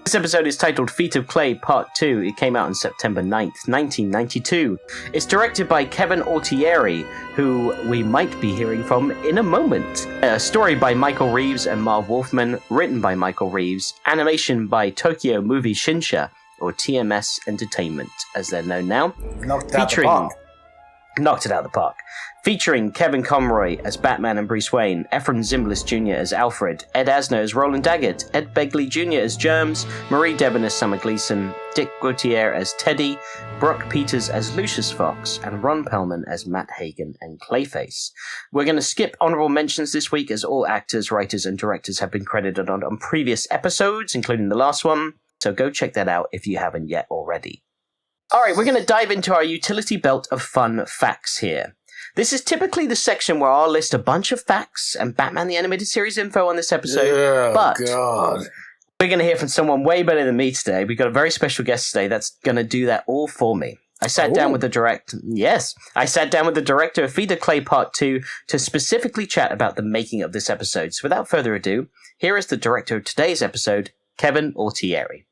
This episode is titled Feet of Clay Part 2. It came out on September 9th, 1992. It's directed by Kevin Altieri, who we might be hearing from in a moment. A story by Michael Reeves and Marv Wolfman, written by Michael Reeves, animation by Tokyo Movie Shinsha, or TMS Entertainment, as they're known now. Knocked it out the park. Featuring Kevin Conroy as Batman and Bruce Wayne, Efren Zimbalist Jr. as Alfred, Ed Asner as Roland Daggett, Ed Begley Jr. as Germs, Marie Debon as Summer Gleason, Dick Gautier as Teddy, Brock Peters as Lucius Fox, and Ron Perlman as Matt Hagen and Clayface. We're going to skip honorable mentions this week, as all actors, writers, and directors have been credited on previous episodes, including the last one, so go check that out if you haven't yet already. Alright, we're going to dive into our utility belt of fun facts here. This is typically the section where I'll list a bunch of facts and Batman the Animated Series info on this episode, but we're going to hear from someone way better than me today. We've got a very special guest today that's going to do that all for me. I sat down with the director of Feet of Clay Part 2 to specifically chat about the making of this episode. So without further ado, here is the director of today's episode, Kevin Altieri.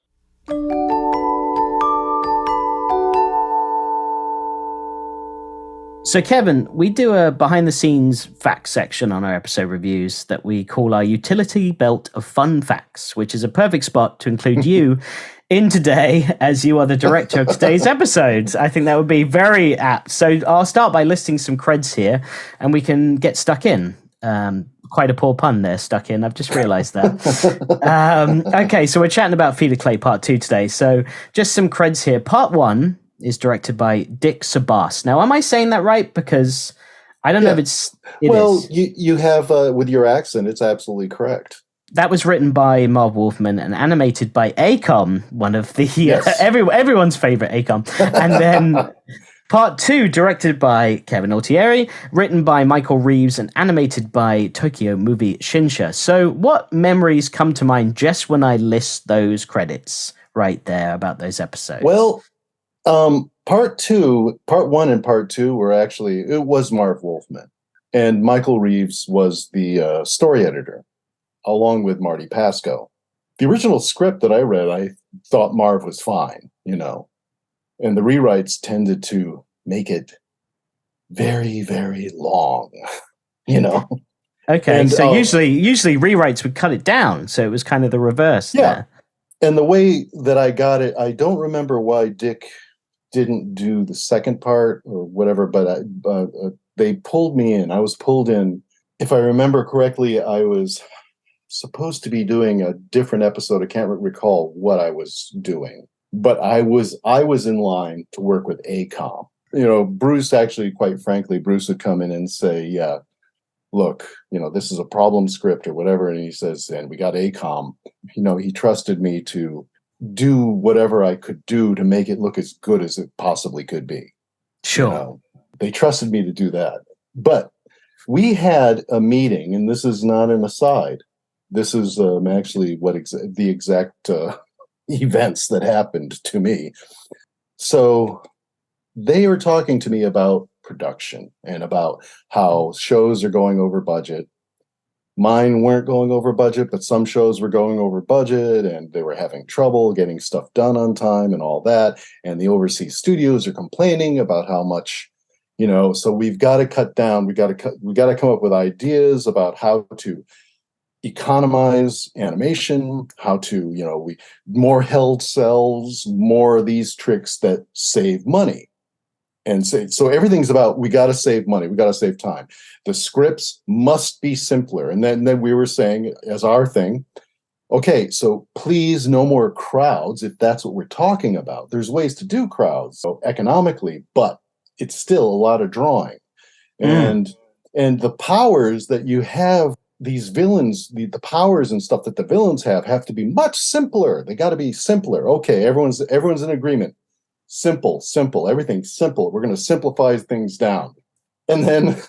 So, Kevin, we do a behind-the-scenes facts section on our episode reviews that we call our utility belt of fun facts, which is a perfect spot to include you in today, as you are the director of today's episode. I think that would be very apt. So I'll start by listing some creds here, and we can get stuck in. Quite a poor pun there, stuck in. I've just realised that. Okay, so we're chatting about Feet of Clay Part 2 today. So just some creds here. Part 1 is directed by Dick Sabas. Now, am I saying that right? Because I don't know if it is. You have, with your accent, it's absolutely correct. That was written by Marv Wolfman and animated by Acom, one of the everyone's favorite Acom. And then Part 2, directed by Kevin Altieri, written by Michael Reeves and animated by Tokyo Movie Shinsha. So what memories come to mind just when I list those credits right there about those episodes? Well, Part 1 and Part 2 were actually, it was Marv Wolfman, and Michael Reeves was the story editor, along with Marty Pasco. The original script that I read, I thought Marv was fine, and the rewrites tended to make it very, very long, Okay, and, so usually rewrites would cut it down, so it was kind of the reverse there. And the way that I got it, I don't remember why Dick didn't do the second part or whatever, but they pulled me in. I was pulled in. If I remember correctly, I was supposed to be doing a different episode. I can't recall what I was doing, but I was in line to work with ACOM. Bruce, actually, quite frankly, Bruce would come in and say, yeah, look, this is a problem script or whatever. And he says, and we got ACOM. He trusted me to do whatever I could do to make it look as good as it possibly could be. Sure. They trusted me to do that. But we had a meeting, and this is not an aside. This is actually the exact events that happened to me. So they were talking to me about production and about how shows are going over budget. Mine weren't going over budget, but some shows were going over budget, and they were having trouble getting stuff done on time and all that. And the overseas studios are complaining about how much, so we've got to cut down. We got to come up with ideas about how to economize animation, how to, more held cells, more of these tricks that save money. And so everything's about, we got to save money. We got to save time. The scripts must be simpler. And then we were saying as our thing, okay, so please no more crowds if that's what we're talking about. There's ways to do crowds economically, but it's still a lot of drawing. And the powers that you have, these villains, the powers and stuff that the villains have to be much simpler. They got to be simpler. Okay, everyone's in agreement. Simple, everything's simple. We're going to simplify things down. And then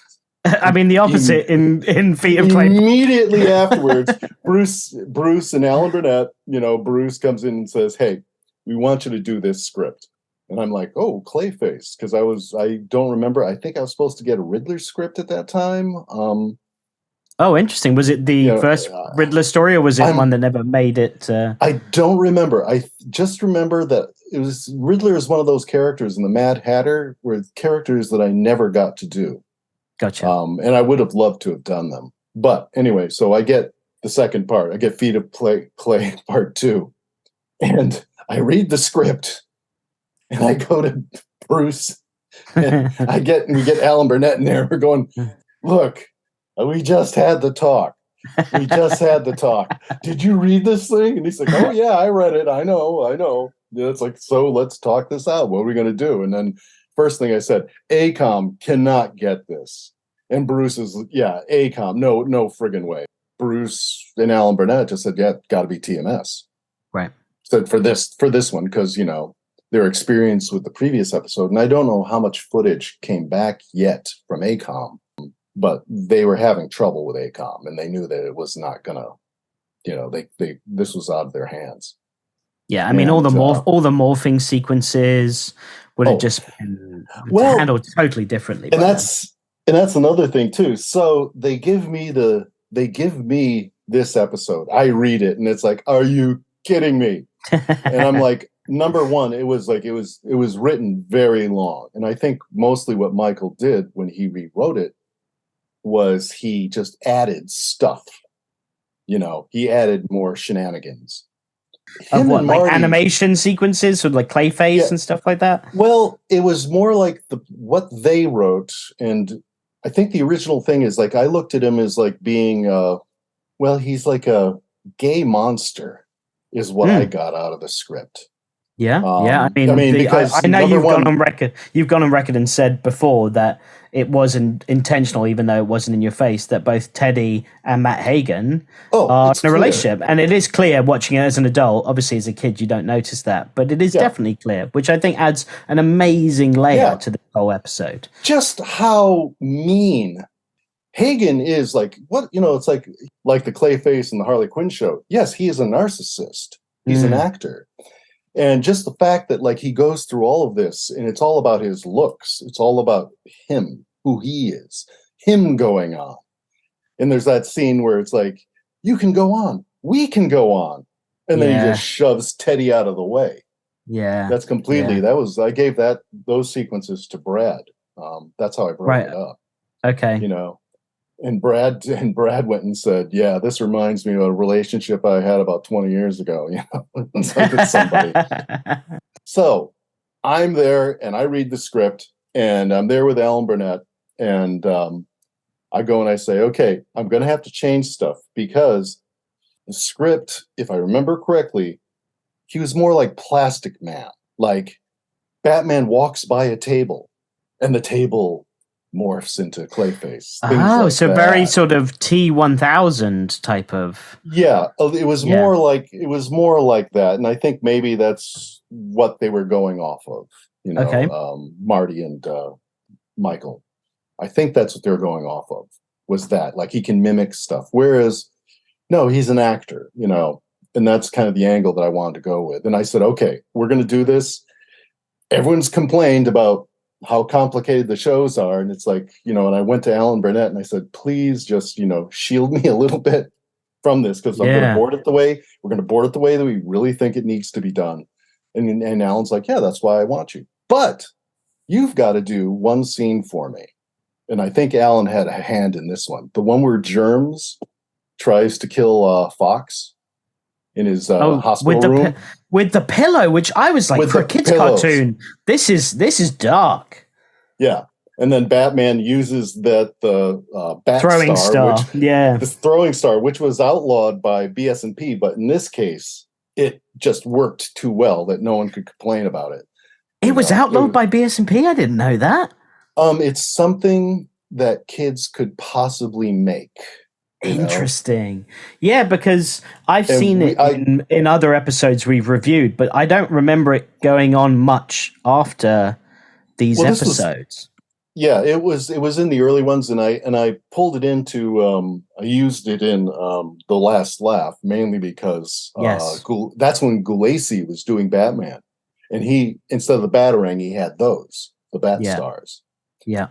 I mean the opposite in Feet of Clay. Immediately afterwards, Bruce and Alan Burnett, Bruce comes in and says, "Hey, we want you to do this script." And I'm like, "Oh, Clayface," because I don't remember. I think I was supposed to get a Riddler script at that time. Oh, interesting. Was it the first Riddler story, or was it one that never made it? I don't remember. I just remember that it was Riddler is one of those characters in the Mad Hatter were characters that I never got to do. Gotcha. And I would have loved to have done them. But anyway, so I get the second part. I get Feet of Clay part 2. And I read the script and I go to Bruce and we get Alan Burnett in there. We're going, look, we just had the talk. We just had the talk. Did you read this thing? And he's like, oh yeah, I read it. I know. It's like, so let's talk this out. What are we going to do? And then first thing I said, ACOM cannot get this. And Bruce is, yeah, ACOM, no friggin' way. Bruce and Alan Burnett just said, yeah, got to be TMS. Right. Said for this one, because, their experience with the previous episode, and I don't know how much footage came back yet from ACOM, but they were having trouble with ACOM, and they knew that it was not gonna, this was out of their hands. Yeah, I mean, all the morphing sequences would have just been handled totally differently. And that's another thing too. So they give me this episode. I read it, and it's like, are you kidding me? And I'm like, number one, it was written very long, and I think mostly what Michael did when he rewrote it was he just added stuff. He added more shenanigans. Of what, like animation sequences or like Clayface and stuff like that? Well, it was more like what they wrote, and I think the original thing is like I looked at him as like being he's like a gay monster is what I got out of the script. Yeah. I mean, because I know you've gone on record. You've gone on record and said before that it wasn't intentional, even though it wasn't in your face, that both Teddy and Matt Hagen are in a relationship, and it is clear watching it as an adult. Obviously, as a kid, you don't notice that, but it is definitely clear, which I think adds an amazing layer to the whole episode. Just how mean Hagen is, like what it's like the Clayface and the Harley Quinn show. Yes, he is a narcissist. He's an actor. And just the fact that like he goes through all of this and it's all about his looks. It's all about him, who he is, him going on. And there's that scene where it's like, you can go on. We can go on. And then he just shoves Teddy out of the way. Yeah. That's completely, I gave those sequences to Brad. That's how I brought it up. Okay. And Brad went and said, yeah, this reminds me of a relationship I had about 20 years ago, with somebody. So I'm there and I read the script and I'm there with Alan Burnett and I go and I say, okay, I'm going to have to change stuff because the script, if I remember correctly, he was more like Plastic Man. Like Batman walks by a table and the table morphs into Clayface. So very sort of T-1000 type of. Yeah, it was more like that, and I think maybe that's what they were going off of. Marty and Michael. I think that's what they're going off of. Was that like he can mimic stuff? Whereas, no, he's an actor. And that's kind of the angle that I wanted to go with. And I said, okay, we're going to do this. Everyone's complained about how complicated the shows are. And it's like, and I went to Alan Burnett and I said, please just, shield me a little bit from this because I'm going to board it the way that we really think it needs to be done. And Alan's like, yeah, that's why I want you. But you've got to do one scene for me. And I think Alan had a hand in this one. The one where Germs tries to kill Fox in his hospital room. With the pillow, which I was like, for a kid's cartoon, this is dark. Yeah. And then Batman uses the bat throwing star. This throwing star, which was outlawed by BS&P, but in this case, it just worked too well that no one could complain about it. It was outlawed by BS&P? I didn't know that. It's something that kids could possibly make. Interesting. Yeah, because I've seen it in other episodes we've reviewed, but I don't remember it going on much after these episodes. It was in the early ones, and I pulled it into I used it in The Last Laugh mainly because that's when Gulacy was doing Batman, and he, instead of the Batarang, he had the Bat Stars. Yeah.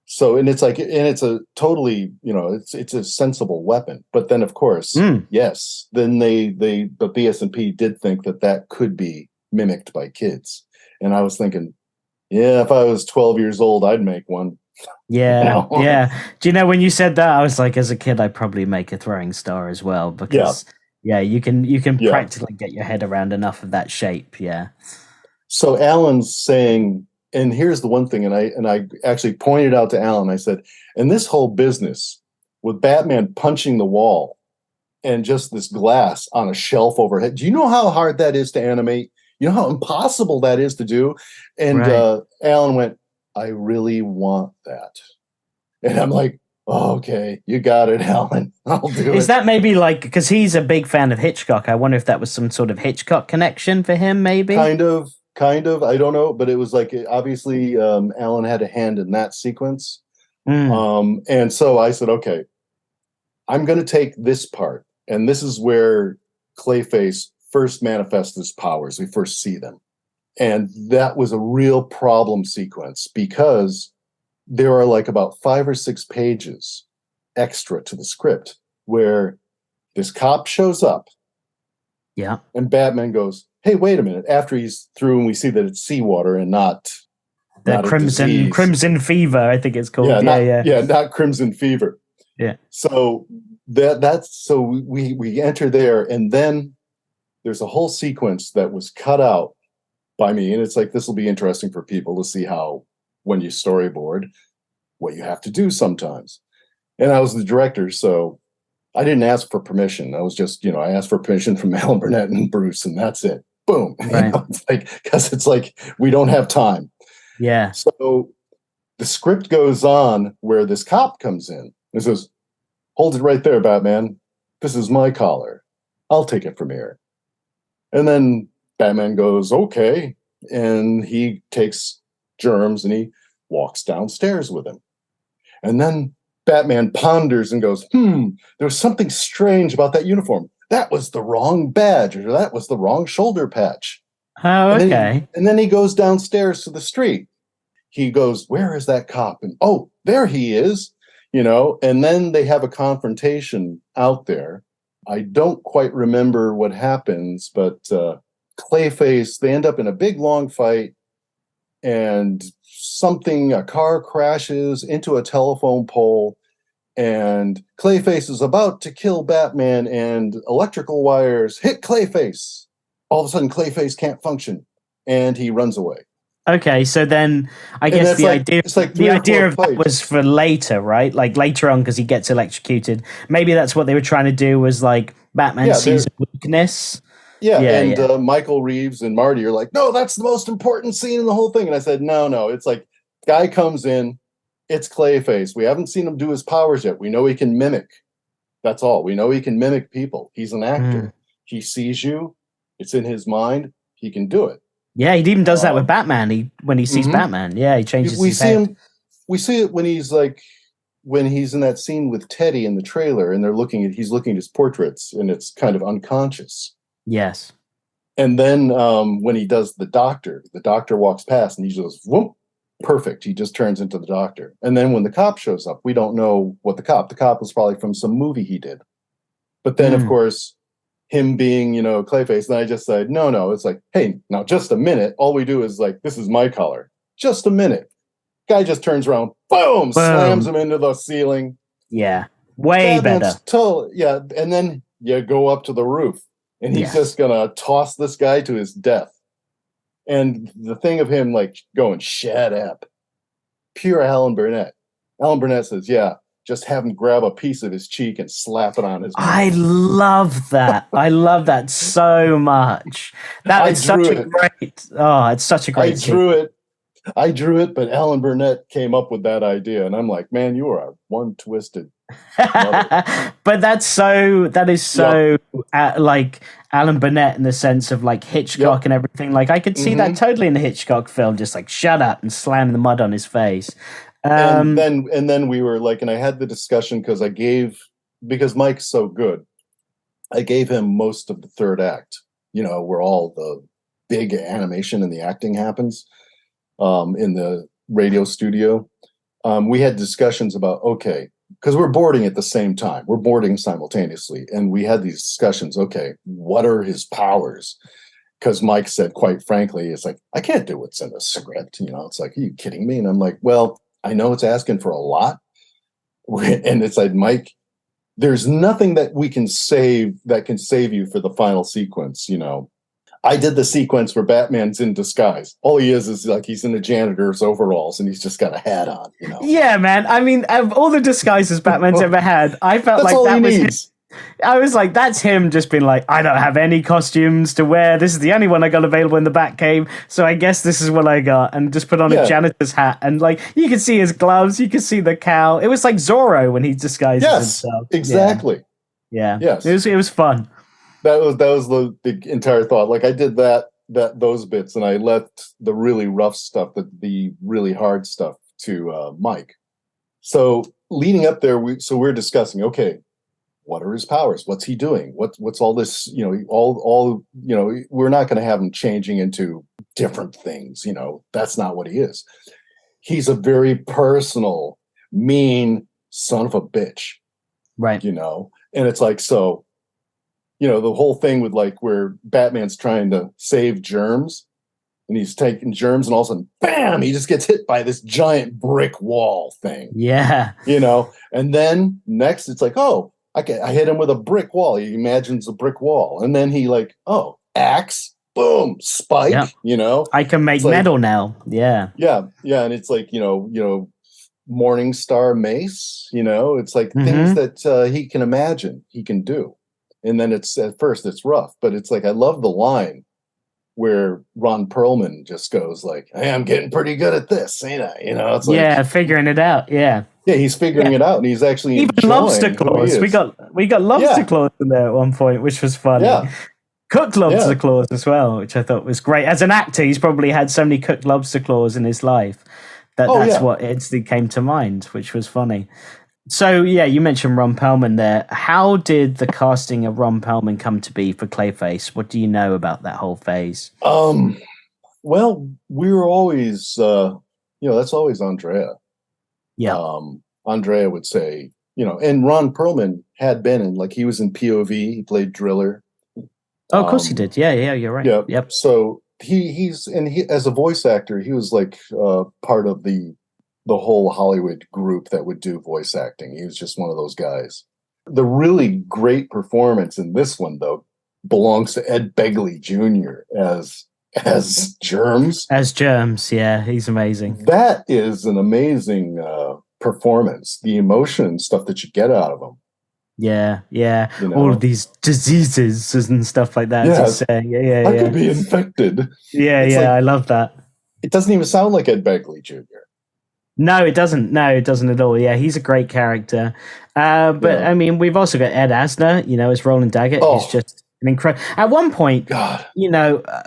So, and it's a totally, it's a sensible weapon. But then, of course, yes, then the BS&P did think that could be mimicked by kids. And I was thinking, yeah, if I was 12 years old, I'd make one. Yeah, yeah. Do you know, when you said that, I was like, as a kid, I'd probably make a throwing star as well, because you can practically get your head around enough of that shape. Yeah. So Alan's saying, and here's the one thing, and I actually pointed out to Alan, I said, and this whole business with Batman punching the wall and just this glass on a shelf overhead, do you know how hard that is to animate? You know how impossible that is to do? And Alan went, I really want that. And I'm like, oh, okay, you got it, Alan. I'll do it. Is that maybe like, because he's a big fan of Hitchcock, I wonder if that was some sort of Hitchcock connection for him, maybe? Kind of. I don't know, but it was like, obviously, Alan had a hand in that sequence. And so I said, okay, I'm going to take this part. And this is where Clayface first manifests his powers. We first see them. And that was a real problem sequence, because there are like about 5 or 6 pages extra to the script where this cop shows up. Yeah. And Batman goes, hey, wait a minute. After he's through and we see that it's seawater and not crimson fever, I think it's called. Not crimson fever. Yeah. So we enter there, and then there's a whole sequence that was cut out by me, and it's like, this will be interesting for people to see how, when you storyboard, what you have to do sometimes. And I was the director, so I didn't ask for permission. I was just, I asked for permission from Alan Burnett and Bruce, and that's it. Boom. Right. It's like we don't have time. Yeah. So the script goes on where this cop comes in and says, hold it right there, Batman. This is my collar. I'll take it from here. And then Batman goes, okay. And he takes Germs and he walks downstairs with him. And then Batman ponders and goes, there's something strange about that uniform. That was the wrong badge, or that was the wrong shoulder patch. Oh, okay. And then he goes downstairs to the street. He goes, where is that cop? And oh, there he is, and then they have a confrontation out there. I don't quite remember what happens, but Clayface, they end up in a big long fight, and a car crashes into a telephone pole, and Clayface is about to kill Batman, and electrical wires hit Clayface. All of a sudden, Clayface can't function, and he runs away. Okay, so then I guess the idea of that was for later, right? Like later on, because he gets electrocuted. Maybe that's what they were trying to do, was like Batman sees a weakness. Yeah, Michael Reeves and Marty are like, no, that's the most important scene in the whole thing. And I said, no, it's like, guy comes in, it's Clayface. We haven't seen him do his powers yet. We know he can mimic. That's all. We know he can mimic people. He's an actor. He sees you. It's in his mind. He can do it. Yeah, he even does that with Batman. When he sees Batman, he changes his head. We see it when he's in that scene with Teddy in the trailer, and he's looking at his portraits, and it's kind of unconscious. Yes. And then when he does the doctor walks past and he goes, whoop, perfect. He just turns into the doctor. And then when the cop shows up, we don't know what the cop was probably from some movie he did. But then, of course, him being, Clayface, and I just said, no, it's like, hey, now just a minute. All we do is like, this is my color. Just a minute. Guy just turns around, boom, slams him into the ceiling. Yeah. Way better. And then you go up to the roof. And he's just going to toss this guy to his death. And the thing of him like going, shut up. Pure Alan Burnett. Alan Burnett says, just have him grab a piece of his cheek and slap it on his mouth. I love that. I love that so much. It's such a great scene. I drew it, but Alan Burnett came up with that idea. And I'm like, man, you are one twisted But that is so like Alan Burnett in the sense of like Hitchcock and everything. Like I could see that totally in the Hitchcock film, just like shut up and slam the mud on his face. And then we were like, and I had the discussion because Mike's so good, I gave him most of the third act, where all the big animation and the acting happens in the radio studio. we had discussions about, okay, because we're boarding at the same time. We're boarding simultaneously. And we had these discussions, okay, what are his powers? Because Mike said, quite frankly, it's like, I can't do what's in the script. It's like, are you kidding me? And I'm like, well, I know it's asking for a lot. And it's like, Mike, there's nothing that we can save that can save you for the final sequence. I did the sequence where Batman's in disguise. All he is like he's in a janitor's overalls and he's just got a hat on. Yeah, man. I mean, of all the disguises Batman's ever had, I felt that's like all that he was needs. I was like, that's him just being like, I don't have any costumes to wear. This is the only one I got available in the Batcave, so I guess this is what I got. And just put on a janitor's hat. And like, you can see his gloves, you can see the cowl. It was like Zorro when he disguises himself. Exactly. Yeah. Yes. It was fun. That was the entire thought. Like I did those bits, and I left the really rough stuff, the really hard stuff to Mike. So leading up there, we're discussing, okay, what are his powers? What's he doing? What's all this? We're not going to have him changing into different things. That's not what he is. He's a very personal, mean son of a bitch. Right. And it's like, so, the whole thing with like where Batman's trying to save germs and he's taking germs and all of a sudden, bam, he just gets hit by this giant brick wall thing. Yeah. And then next it's like, oh, I hit him with a brick wall. He imagines a brick wall. And then he like, oh, axe, boom, spike, I can make metal now. Yeah. Yeah. Yeah. And it's like, Morning Star mace, it's like things that he can imagine he can do. And then at first it's rough, but it's like, I love the line where Ron Perlman just goes like, hey, I'm getting pretty good at this, ain't I? It's like, figuring it out. Yeah. Yeah, he's figuring it out, and he's actually even lobster claws. We got lobster claws in there at one point, which was funny. Yeah. Cooked lobster claws as well, which I thought was great. As an actor, he's probably had so many cooked lobster claws in his life that's what instantly came to mind, which was funny. So yeah, you mentioned Ron Perlman there. How did the casting of Ron Perlman come to be for Clayface? What do you know about that whole phase? Well, we were always, that's always Andrea. Yeah. Andrea would say, and Ron Perlman had been in, like, he was in POV, he played Driller. Oh, of course he did. Yeah, you're right. Yeah. Yep. So he as a voice actor, he was like part of the whole Hollywood group that would do voice acting. He was just one of those guys. The really great performance in this one, though, belongs to Ed Begley Jr. as Germs. As Germs, yeah, he's amazing. That is an amazing performance. The emotion and stuff that you get out of him. Yeah. All of these diseases and stuff like that. Yeah, I could be infected. Yeah, like, I love that. It doesn't even sound like Ed Begley Jr. No, it doesn't. No, it doesn't at all. Yeah, he's a great character. I mean, we've also got Ed Asner, as Roland Daggett. Oh. He's just an incredible. At one point, God,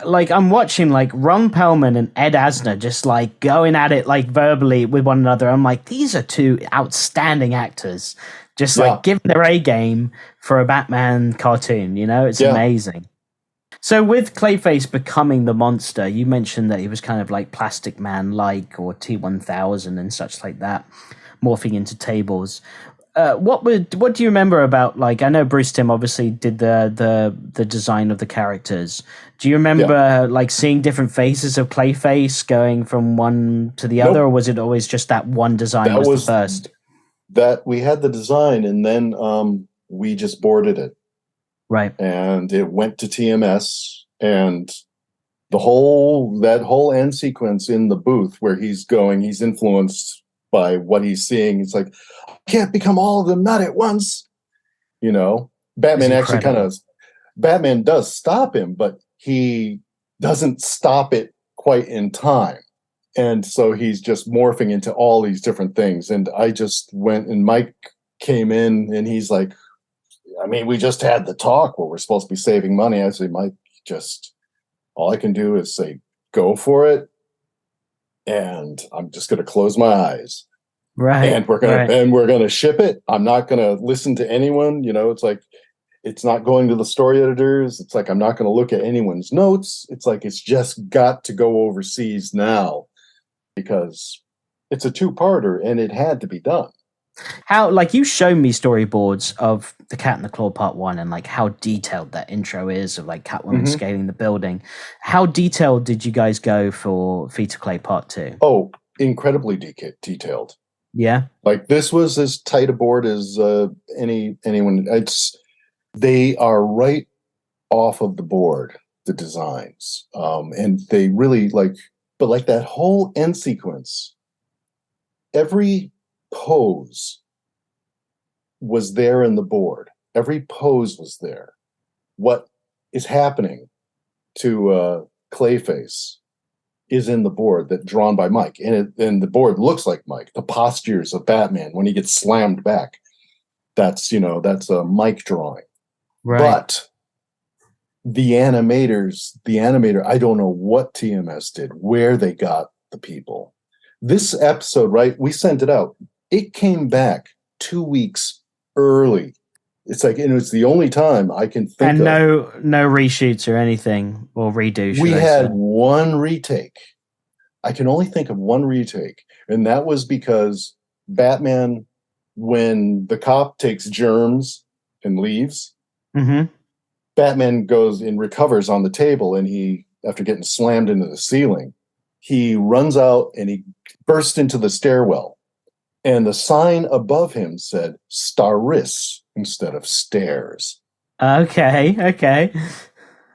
like I'm watching like Ron Perlman and Ed Asner just like going at it like verbally with one another. I'm like, these are two outstanding actors, just like giving their A game for a Batman cartoon. It's amazing. So with Clayface becoming the monster, you mentioned that he was kind of like Plastic Man-like or T-1000 and such like that, morphing into tables. What do you remember about, like, I know Bruce Timm obviously did the design of the characters. Do you remember like seeing different phases of Clayface going from one to the other, or was it always just that one design was the first? That we had the design and then we just boarded it. Right. And it went to TMS, and that whole end sequence in the booth where he's influenced by what he's seeing. It's like, I can't become all of them, not at once. Batman actually Batman does stop him, but he doesn't stop it quite in time. And so he's just morphing into all these different things. And I just went, and Mike came in and he's like, I mean, we just had the talk where we're supposed to be saving money. I say, Mike, all I can do is say, go for it. And I'm just going to close my eyes. Right. And we're going to ship it. I'm not going to listen to anyone. It's like, it's not going to the story editors. It's like, I'm not going to look at anyone's notes. It's like, it's just got to go overseas now because it's a two-parter, and it had to be done. How, like, you showed me storyboards of The Cat and the Claw Part 1 and, like, how detailed that intro is of, like, Catwoman scaling the building. How detailed did you guys go for Feet of Clay Part 2? Oh, incredibly detailed. Yeah? Like, this was as tight a board as anyone. They are right off of the board, the designs. And they really, but like that whole end sequence, every pose was there in the board. Every pose was there. What is happening to Clayface is in the board that drawn by Mike, and the board looks like Mike. The postures of Batman when he gets slammed back, that's a Mike drawing. Right. But the animator, I don't know what TMS did, where they got the people. This episode, right? We sent it out. It came back 2 weeks early. It's like, and it's the only time I can think and of. And no reshoots or anything, or redo. We had one retake. I can only think of one retake. And that was because Batman, when the cop takes germs and leaves, Batman goes and recovers on the table, and he, after getting slammed into the ceiling, he runs out and he bursts into the stairwell. And the sign above him said Staris instead of stairs. Okay.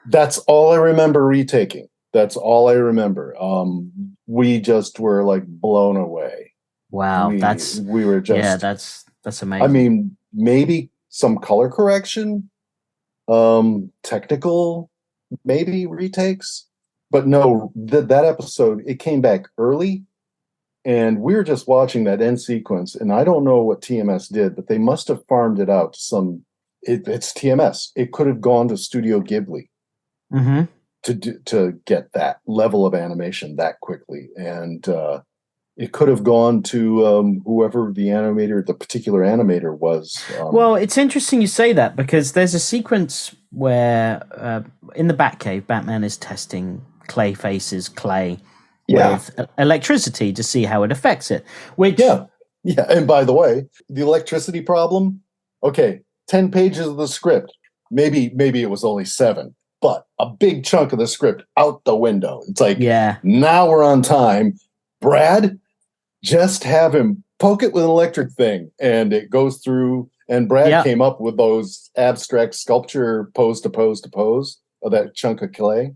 That's all I remember retaking. That's all I remember. We just were like blown away. Wow, we were just, yeah, that's amazing. I mean, maybe some color correction, technical, maybe retakes, but no, that episode, it came back early, and we were just watching that end sequence, and I don't know what TMS did, but they must have farmed it out to some. It's TMS. It could have gone to Studio Ghibli to get that level of animation that quickly, and it could have gone to whoever the particular animator was. Well, it's interesting you say that, because there's a sequence where in the Batcave, Batman is testing Clayface's clay with electricity to see how it affects it. Which and by the way, the electricity problem. Okay, 10 pages of the script. Maybe it was only 7, but a big chunk of the script out the window. It's like, now we're on time. Brad, just have him poke it with an electric thing, and it goes through. And Brad came up with those abstract sculpture pose to pose to pose of that chunk of clay.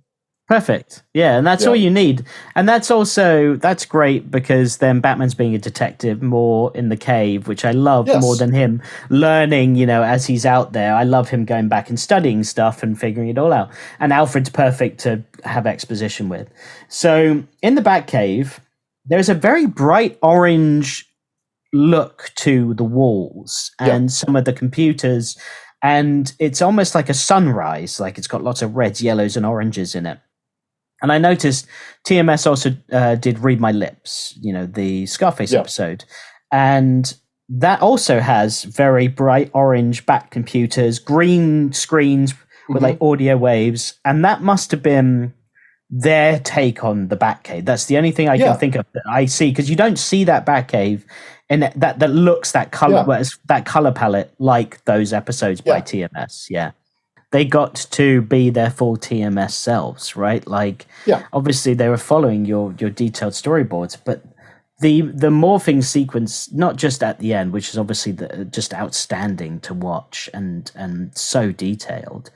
Perfect. Yeah, and that's all you need. And that's great, because then Batman's being a detective more in the cave, which I love more than him learning, as he's out there. I love him going back and studying stuff and figuring it all out. And Alfred's perfect to have exposition with. So in the Batcave, there's a very bright orange look to the walls and some of the computers. And it's almost like a sunrise, like it's got lots of reds, yellows, and oranges in it. And I noticed TMS also did Read My Lips, the Scarface episode. And that also has very bright orange back computers, green screens with like audio waves. And that must have been their take on the Batcave. That's the only thing I can think of that I see, because you don't see that Batcave and that looks that color, that color palette like those episodes by TMS. Yeah. They got to be their full TMS selves, right? Like, obviously they were following your detailed storyboards, but the morphing sequence, not just at the end, which is obviously just outstanding to watch and so detailed,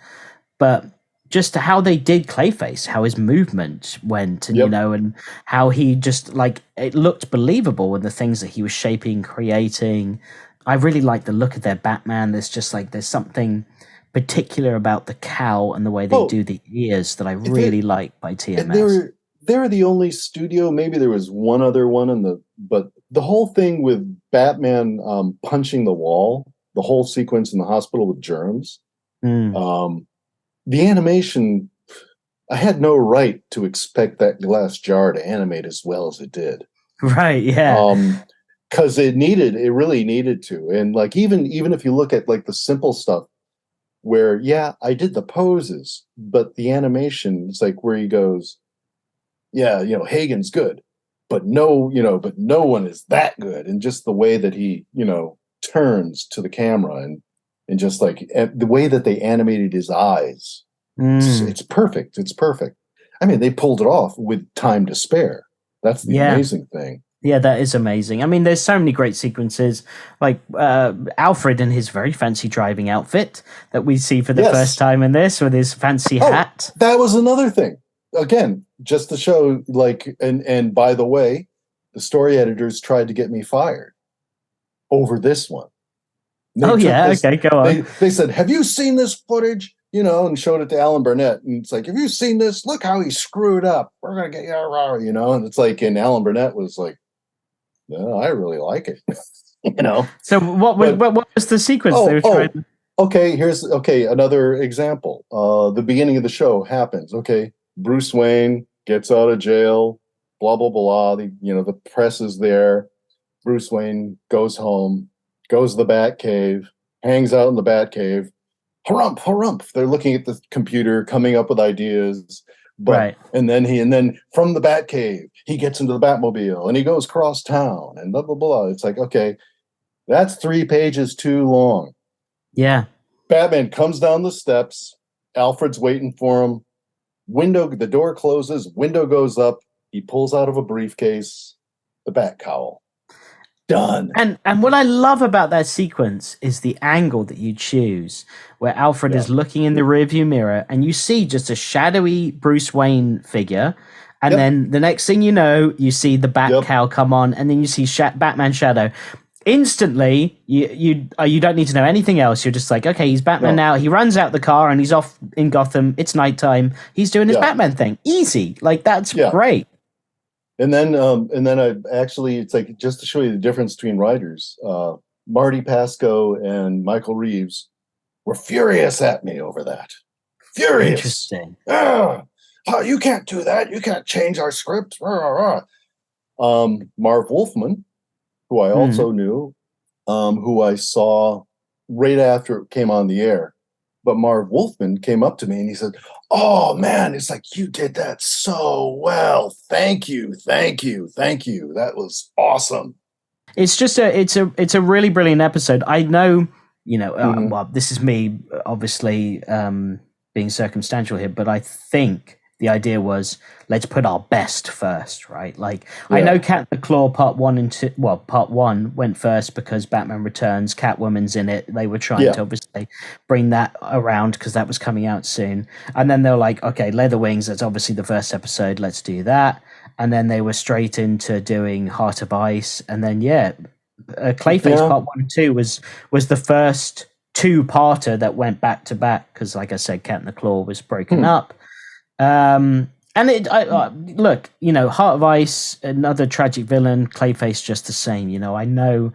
but just how they did Clayface, how his movement went, and and how he just, like, it looked believable in the things that he was shaping, creating. I really like the look of their Batman. There's something particular about the cowl and the way they do the ears that I really like by TMS. They're the only studio. Maybe there was one other one but the whole thing with Batman punching the wall, the whole sequence in the hospital with germs, the animation, I had no right to expect that glass jar to animate as well as it did. Right. Yeah. Because it really needed to. And like, even if you look at like the simple stuff, where I did the poses, but the animation is like where he goes, Hagen's good. but no one is that good. And just the way that he, turns to the camera and just like the way that they animated his eyes, it's perfect. It's perfect. I mean, they pulled it off with time to spare. That's the amazing thing. Yeah, that is amazing. I mean, there's so many great sequences, like Alfred in his very fancy driving outfit that we see for the first time in this, with his fancy hat. That was another thing. Again, just to show, like, and by the way, the story editors tried to get me fired over this one. Okay, go on. They said, "Have you seen this footage?" And showed it to Alan Burnett, and it's like, "Have you seen this? Look how he screwed up. We're gonna get you." And it's like, and Alan Burnett was like, "No, I really like it." So what was the sequence they were trying? Okay, another example. The beginning of the show happens. Okay, Bruce Wayne gets out of jail. Blah blah blah. The press is there. Bruce Wayne goes home, goes to the Batcave, hangs out in the Batcave. Harumph. They're looking at the computer, coming up with ideas. But and then from the Batcave, he gets into the Batmobile and he goes cross town and blah blah blah. It's like, okay, that's 3 pages too long. Yeah. Batman comes down the steps. Alfred's waiting for him. The door closes. Window goes up. He pulls out of a briefcase the bat cowl. Done. And what I love about that sequence is the angle that you choose, where Alfred is looking in the rearview mirror, and you see just a shadowy Bruce Wayne figure, and then the next thing you know, you see the bat cowl come on, and then you see Batman shadow. Instantly, you don't need to know anything else. You're just like, okay, he's Batman now. He runs out the car and he's off in Gotham. It's nighttime. He's doing his Batman thing. Easy, like that's great. And then I actually, it's like, just to show you the difference between writers, Marty Pasco and Michael Reeves were furious at me over that. Furious. Interesting. Oh, you can't do that. You can't change our script. Marv Wolfman, who I also knew, who I saw right after it came on the air. But Marv Wolfman came up to me and he said, "Oh man, it's like, you did that so well. Thank you. That was awesome." It's just it's a really brilliant episode. I know, well, this is me obviously being circumstantial here, but I think the idea was, let's put our best first, right? Like, I know Cat the Claw part 1 and 2, well, part 1 went first because Batman Returns, Catwoman's in it. They were trying to obviously bring that around because that was coming out soon. And then they were like, okay, Leather Wings, that's obviously the first episode, let's do that. And then they were straight into doing Heart of Ice. And then, Clayface part 1 and 2 was the first 2-parter that went back to back because, like I said, Cat and the Claw was broken up. And look, Heart of Ice, another tragic villain, Clayface just the same. I know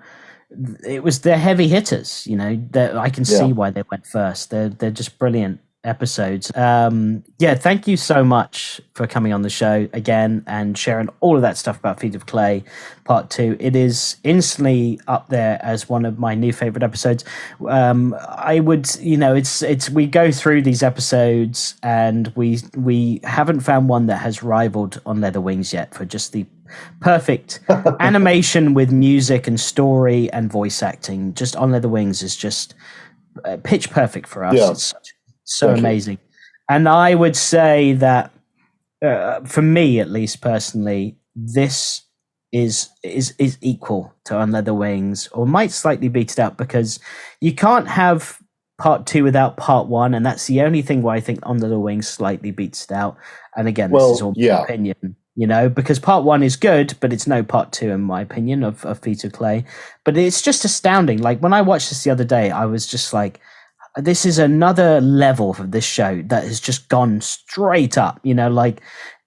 it was the heavy hitters, that I can see why they went first. They're just brilliant episodes. Thank you so much for coming on the show again and sharing all of that stuff about Feet of Clay part 2. It is instantly up there as one of my new favorite episodes. I would, it's we go through these episodes and we haven't found one that has rivaled On Leather Wings yet for just the perfect animation with music and story and voice acting. Just On Leather Wings is just pitch perfect for us. It's so amazing. And I would say that for me, at least personally, this is equal to On Leather Wings, or might slightly beat it out, because you can't have part 2 without part 1, and that's the only thing where I think On Leather Wings slightly beats it out. And again, this is all my opinion, because part 1 is good, but it's no part 2 in my opinion of Feet of Clay. But it's just astounding. Like, when I watched this the other day, I was just like, this is another level for this show that has just gone straight up,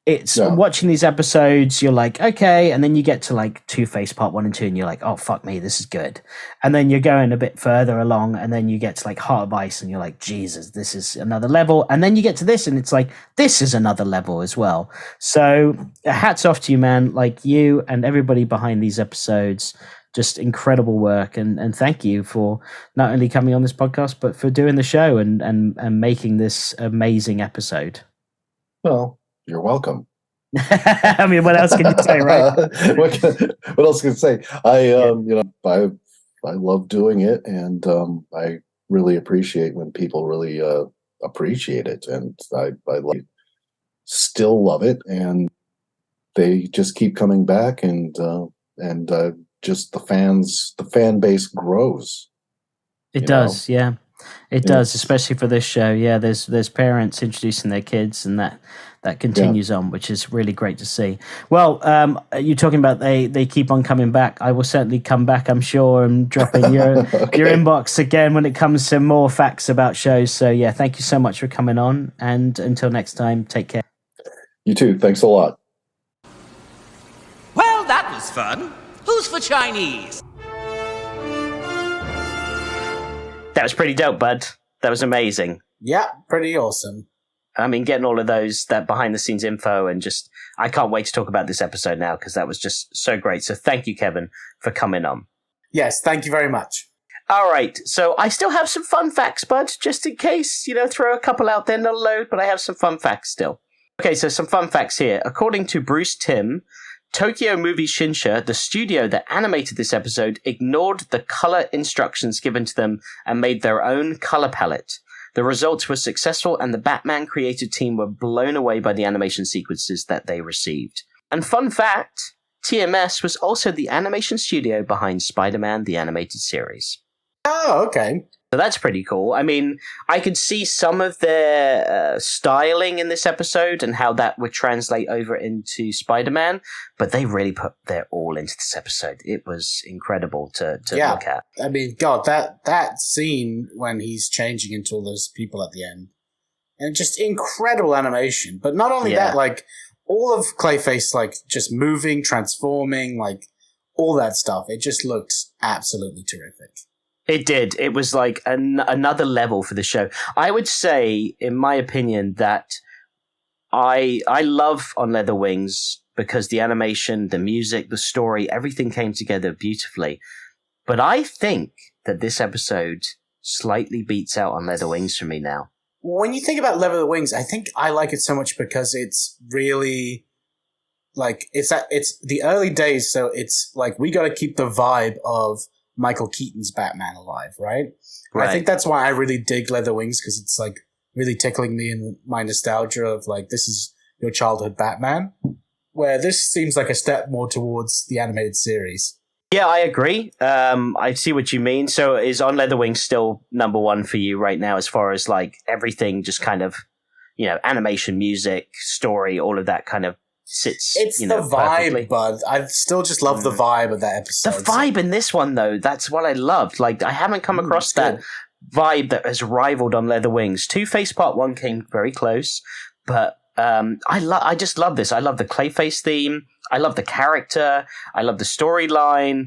it's watching these episodes, you're like, okay. And then you get to like Two-Face part 1 and 2 and you're like, oh, fuck me, this is good. And then you're going a bit further along and then you get to like Heart of Ice and you're like, Jesus, this is another level. And then you get to this and it's like, this is another level as well. So hats off to you, man. Like, you and everybody behind these episodes, just incredible work, and thank you for not only coming on this podcast but for doing the show and making this amazing episode. Well, you're welcome. I mean, what else can you say, right? What else can I say? I love doing it, and I really appreciate when people really appreciate it, and I still love it, and they just keep coming back, and just the fan base grows. It does, yeah. It does, especially for this show. Yeah, there's parents introducing their kids, and that continues on, which is really great to see. Well, you're talking about they keep on coming back. I will certainly come back, I'm sure, and drop in your your inbox again when it comes to more facts about shows. So yeah, thank you so much for coming on, and until next time, take care. You too. Thanks a lot. Well, that was fun. Who's for Chinese? That was pretty dope, bud. That was amazing. Yeah, pretty awesome. I mean, getting all of that behind the scenes info, and just, I can't wait to talk about this episode now, because that was just so great. So thank you, Kevin, for coming on. Yes, thank you very much. All right. So I still have some fun facts, bud, just in case, throw a couple out there, not a load, but I have some fun facts still. Okay, so some fun facts here. According to Bruce Timm, Tokyo Movie Shinsha, the studio that animated this episode, ignored the color instructions given to them and made their own color palette. The results were successful, and the Batman creative team were blown away by the animation sequences that they received. And fun fact, TMS was also the animation studio behind Spider-Man the Animated Series. Oh, okay. So that's pretty cool. I mean, I could see some of their styling in this episode and how that would translate over into Spider-Man, but they really put their all into this episode. It was incredible to look at. I mean, God, that scene when he's changing into all those people at the end, and just incredible animation. But not only that, like, all of Clayface, like, just moving, transforming, like, all that stuff. It just looks absolutely terrific. It did. It was like another level for the show. I would say, in my opinion, that I love On Leather Wings because the animation, the music, the story, everything came together beautifully. But I think that this episode slightly beats out On Leather Wings for me now. When you think about Leather Wings, I think I like it so much because it's really like it's the early days, so it's like we got to keep the vibe of Michael Keaton's Batman alive, right? I think that's why I really dig Leather Wings, because it's like really tickling me in my nostalgia of like, this is your childhood Batman, where this seems like a step more towards the animated series. Yeah, I agree. I see what you mean. So is On Leather Wings still number one for you right now, as far as like everything just kind of, animation, music, story, all of that kind of sits, it's the vibe, perfectly. Bud. I still just love the vibe of that episode. The vibe in this one, though, that's what I loved. Like, I haven't come across that vibe that has rivaled On Leather Wings. Two-Face Part 1 came very close, but I just love this. I love the Clayface theme. I love the character. I love the storyline.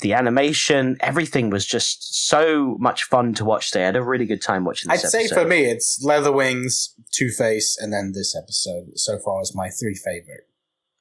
The animation. Everything was just so much fun to watch today. I had a really good time watching this episode. I'd say for me, it's Leather Wings, Two-Face, and then this episode so far is my three favorite.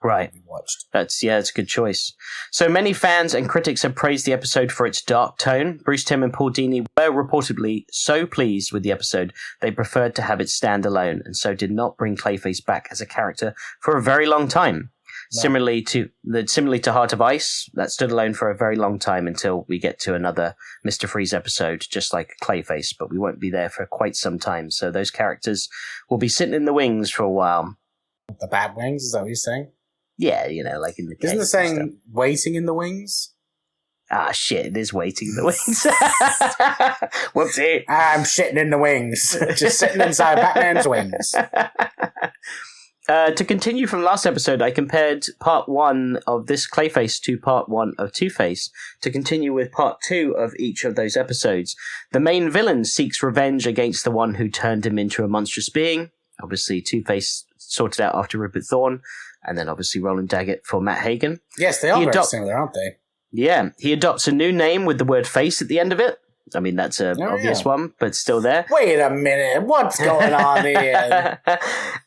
Right. Watched. That's a good choice. So many fans and critics have praised the episode for its dark tone. Bruce Timm and Paul Dini were reportedly so pleased with the episode they preferred to have it stand alone, and so did not bring Clayface back as a character for a very long time. No. Similarly to Heart of Ice, that stood alone for a very long time until we get to another Mr. Freeze episode, just like Clayface, but we won't be there for quite some time. So those characters will be sitting in the wings for a while. The Bat Wings, is that what you're saying? Yeah, like in the Isn't the saying waiting in the wings? Ah, shit, it is waiting in the wings. Whoopsie. I'm shitting in the wings. Just sitting inside Batman's wings. To continue from last episode, I compared part 1 of this Clayface to part 1 of Two-Face to continue with part 2 of each of those episodes. The main villain seeks revenge against the one who turned him into a monstrous being. Obviously, Two-Face sorted out after Rupert Thorne, and then obviously Roland Daggett for Matt Hagen. Yes, they are very similar, aren't they? Yeah, he adopts a new name with the word face at the end of it. I mean, that's an obvious one, but still there. Wait a minute, what's going on here?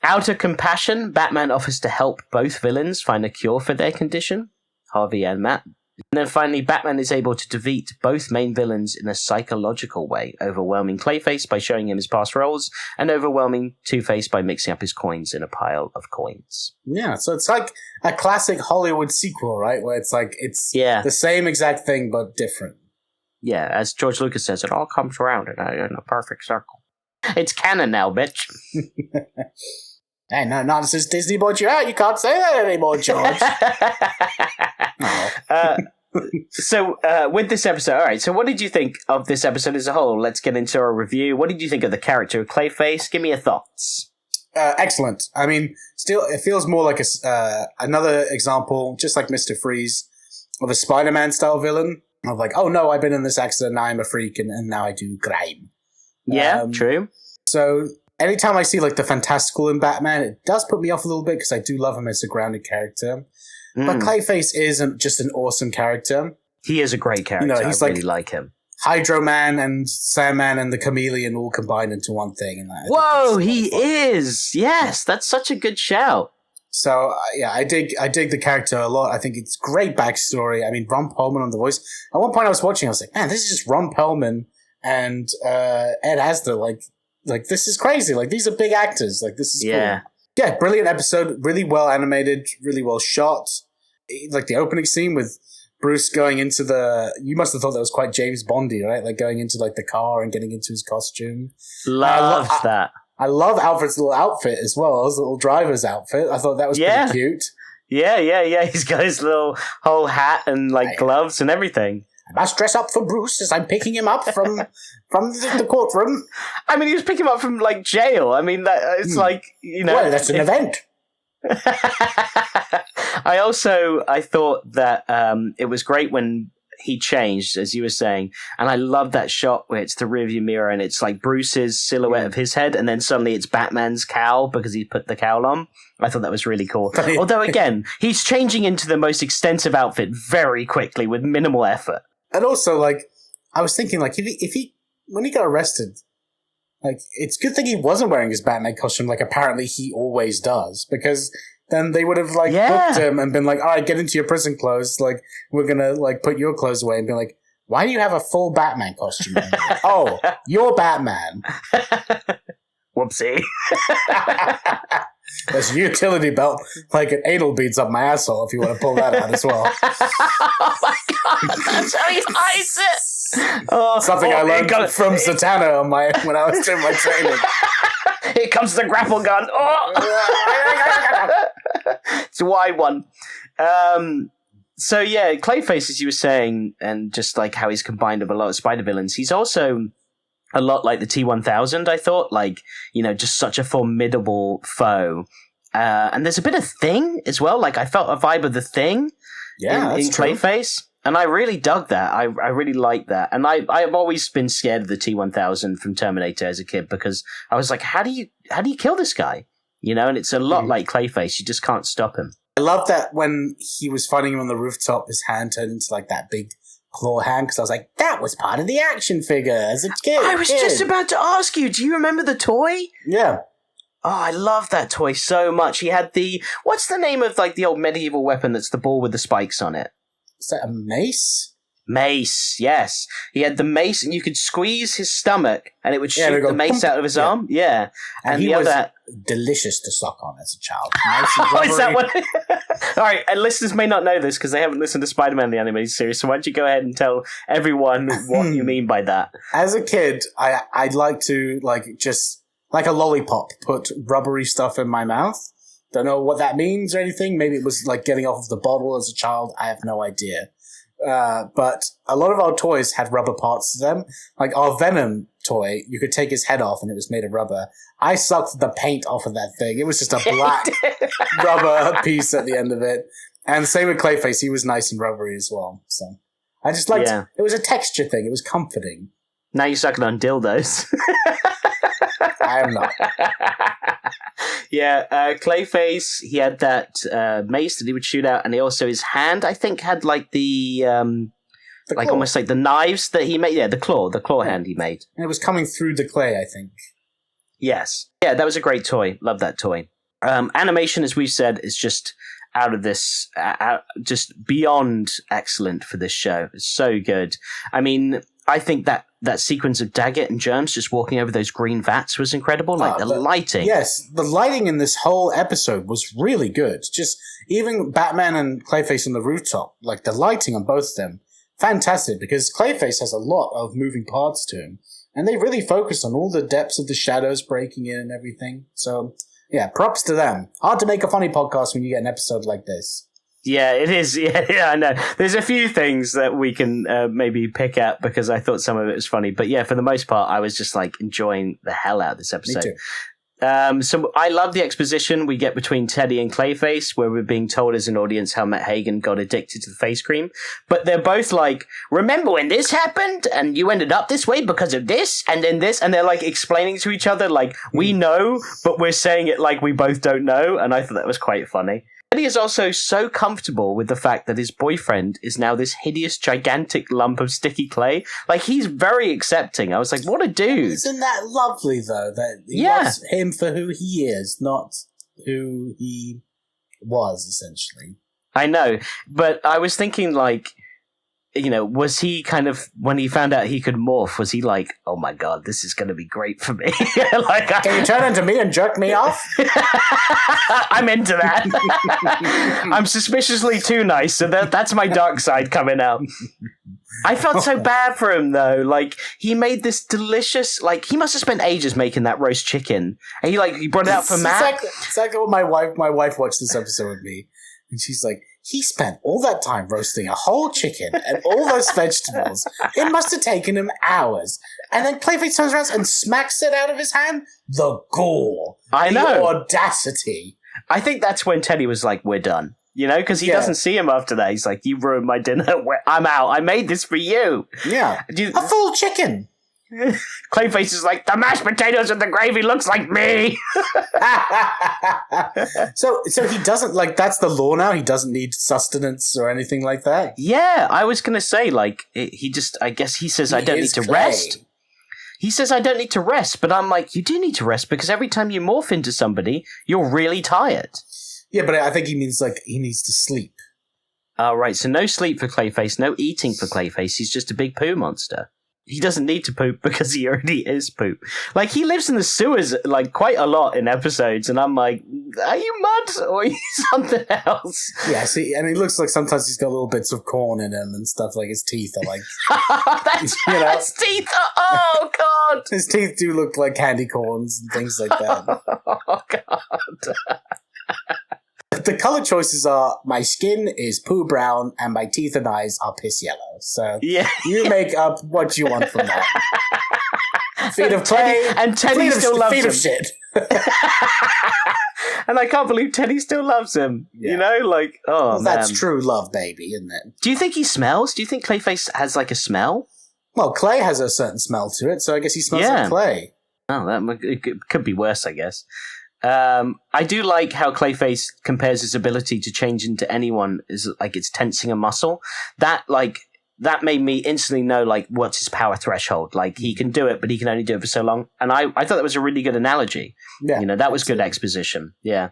Out of compassion, Batman offers to help both villains find a cure for their condition, Harvey and Matt. And then finally, Batman is able to defeat both main villains in a psychological way, overwhelming Clayface by showing him his past roles, and overwhelming Two-Face by mixing up his coins in a pile of coins. Yeah, so it's like a classic Hollywood sequel, right? Where it's like, it's the same exact thing, but different. Yeah, as George Lucas says, it all comes around in a perfect circle. It's canon now, bitch. Hey, no, not since Disney bought you out. You can't say that anymore, George. So, with this episode, all right, so what did you think of this episode as a whole? Let's get into our review. What did you think of the character of Clayface? Give me your thoughts. Excellent. I mean, still, it feels more like another example, just like Mr. Freeze, of a Spider-Man style villain. Of like, oh no, I've been in this accident, now I'm a freak, and now I do crime. Yeah, true. So anytime I see like the fantastical in Batman, it does put me off a little bit because I do love him as a grounded character. But Clayface is just an awesome character. He is a great character. He's I really like him. Hydro Man and Sandman and the Chameleon all combined into one thing. And whoa, he is! Yes, that's such a good shout. So yeah, I dig the character a lot. I think it's great backstory. I mean, Ron Perlman on the voice. At one point, I was watching. I was like, man, this is just Ron Perlman and Ed Asner. Like this is crazy. Like these are big actors. Like this is cool. Yeah, brilliant episode. Really well animated. Really well shot. Like the opening scene with Bruce going into you must have thought that was quite James Bondy, right? Like going into like the car and getting into his costume. Love that. I love Alfred's little outfit as well, his little driver's outfit. I thought that was pretty cute. Yeah. He's got his little whole hat and gloves and everything. I must dress up for Bruce as I'm picking him up from the courtroom. I mean, he was picking him up from jail. I mean, it's Well, that's an event. I thought that it was great when he changed, as you were saying, and I love that shot where it's the rearview mirror and it's like Bruce's silhouette of his head, and then suddenly it's Batman's cowl because he put the cowl on. I thought that was really cool. Although again, he's changing into the most extensive outfit very quickly with minimal effort. And also, I was thinking, if he when he got arrested, it's a good thing he wasn't wearing his Batman costume, apparently he always does, because then they would have booked him and been like, all right, get into your prison clothes. We're going to put your clothes away, and be like, why do you have a full Batman costume? Oh, you're Batman. Whoopsie. There's a utility belt, an anal beads up my asshole if you want to pull that out as well. Oh my God, that's how he hides it. Something I learned from Zatanna when I was doing my training. Here comes the grapple gun. Oh! It's a wide one. So yeah, Clayface, as you were saying, and just how he's combined with a lot of Spider villains, he's also a lot like the T-1000, I thought. Just such a formidable foe. And there's a bit of Thing as well. I felt a vibe of the Thing in Clayface. And I really dug that. I really liked that. And I've always been scared of the T-1000 from Terminator as a kid, because I was like, how do you kill this guy? And it's a lot like Clayface. You just can't stop him. I love that when he was fighting him on the rooftop, his hand turned into that big claw hand, because I was like, that was part of the action figure as a kid. I was just about to ask you, do you remember the toy? Yeah. Oh, I love that toy so much. He had what's the name of the old medieval weapon that's the ball with the spikes on it? Is that a mace? Mace, yes. He had the mace, and you could squeeze his stomach, and it would shoot the mace out of his arm. Yeah. And he was delicious to suck on as a child. Nice and oh, is that what? All right, and listeners may not know this because they haven't listened to Spider-Man the animated series, so why don't you go ahead and tell everyone what you mean by that? As a kid, I'd like to, just like a lollipop, put rubbery stuff in my mouth. Don't know what that means or anything. Maybe it was getting off of the bottle as a child. I have no idea. But a lot of our toys had rubber parts to them. Our Venom toy, you could take his head off and it was made of rubber. I sucked the paint off of that thing. It was just a black rubber piece at the end of it. And same with Clayface. He was nice and rubbery as well. So I just liked it. It was a texture thing. It was comforting. Now you're sucking on dildos. I am not. Yeah, Clayface, he had that mace that he would shoot out, and he also, his hand, I think, had the almost the knives that he made. Yeah, the claw hand he made. And it was coming through the clay, I think. Yes. Yeah, that was a great toy. Love that toy. Animation, as we've said, is just out of this, just beyond excellent for this show. It's so good. I mean, I think that sequence of Daggett and Germs just walking over those green vats was incredible. Like the lighting. Yes, the lighting in this whole episode was really good. Just even Batman and Clayface on the rooftop, like the lighting on both of them, fantastic, because Clayface has a lot of moving parts to him. And they really focused on all the depths of the shadows breaking in and everything. So, yeah, props to them. Hard to make a funny podcast when you get an episode like this. Yeah, it is. Yeah, I know. There's a few things that we can maybe pick at because I thought some of it was funny. But yeah, for the most part, I was just like enjoying the hell out of this episode. Me too. So I love the exposition we get between Teddy and Clayface, where we're being told as an audience how Matt Hagen got addicted to the face cream. But they're both like, remember when this happened and you ended up this way because of this and then this? And they're like explaining to each other like, we know, but we're saying it like we both don't know. And I thought that was quite funny. Teddy is also so comfortable with the fact that his boyfriend is now this hideous, gigantic lump of sticky clay. Like, he's very accepting. I was like, what a dude. Isn't that lovely, though? That he loves him for who he is, not who he was, essentially. I know. But I was thinking, like, you know, was he kind of, when he found out he could morph, was he like, oh my God, this is going to be great for me? Like, can you turn into me and jerk me off? I'm into that. I'm suspiciously too nice, so that's my dark side coming out. I felt so bad for him, though. Like, he made this delicious, like, he must have spent ages making that roast chicken. And he brought it out for Matt. Exactly what my wife watched this episode with me. And she's like, he spent all that time roasting a whole chicken and all those vegetables. It must have taken him hours. And then Clayface turns around and smacks it out of his hand. The gall. I know. The audacity. I think that's when Teddy was like, we're done. You know, because he doesn't see him after that. He's like, you ruined my dinner. I'm out. I made this for you. Yeah. A full chicken. Clayface is like, the mashed potatoes and the gravy looks like me. So he doesn't, like, that's the law now? He doesn't need sustenance or anything like that? Yeah, I was going to say, like, he just, I guess he says, I don't need to rest. He says, I don't need to rest, but I'm like, you do need to rest because every time you morph into somebody, you're really tired. Yeah, but I think he means, like, he needs to sleep. Oh, right, so no sleep for Clayface, no eating for Clayface, he's just a big poo monster. He doesn't need to poop because he already is poop. Like, he lives in the sewers, like, quite a lot in episodes, and I'm like, are you mud or are you something else? Yeah, see, and he looks like sometimes he's got little bits of corn in him and stuff, like his teeth are like... That's teeth! Oh, God! His teeth do look like candy corns and things like that. Oh, God. The color choices are, my skin is poo brown and my teeth and eyes are piss yellow. So you make up what you want from that. Feet of clay. And Teddy still loves him. Feet of shit. And I can't believe Teddy still loves him. Yeah. You know, like, oh, well, that's true love, baby, isn't it? Do you think he smells? Do you think Clayface has, like, a smell? Well, clay has a certain smell to it, so I guess he smells like clay. Oh, it could be worse, I guess. I do like how Clayface compares his ability to change into anyone as like it's tensing a muscle. That made me instantly know like what's his power threshold. Like he can do it, but he can only do it for so long. And I thought that was a really good analogy. Yeah, you know, that was good exposition. Yeah.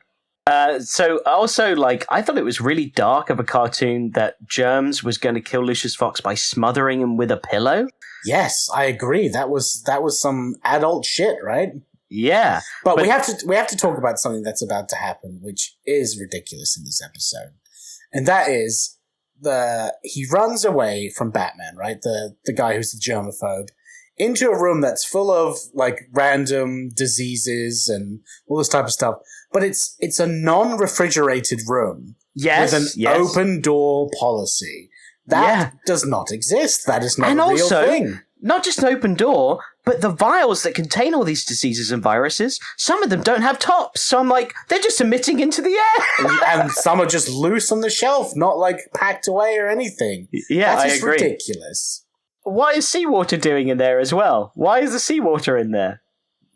So also like I thought it was really dark of a cartoon that Germs was going to kill Lucius Fox by smothering him with a pillow. Yes, I agree. That was some adult shit, right? Yeah, but we have to talk about something that's about to happen, which is ridiculous in this episode, and that is he runs away from Batman, right? The guy who's the germaphobe, into a room that's full of like random diseases and all this type of stuff. But it's a non-refrigerated room, with an open door policy that does not exist. That is not a real thing. Not just an open door, but the vials that contain all these diseases and viruses, some of them don't have tops. So I'm like, they're just emitting into the air. And some are just loose on the shelf, not like packed away or anything. Yeah, That's just ridiculous. What is seawater doing in there as well? Why is the seawater in there?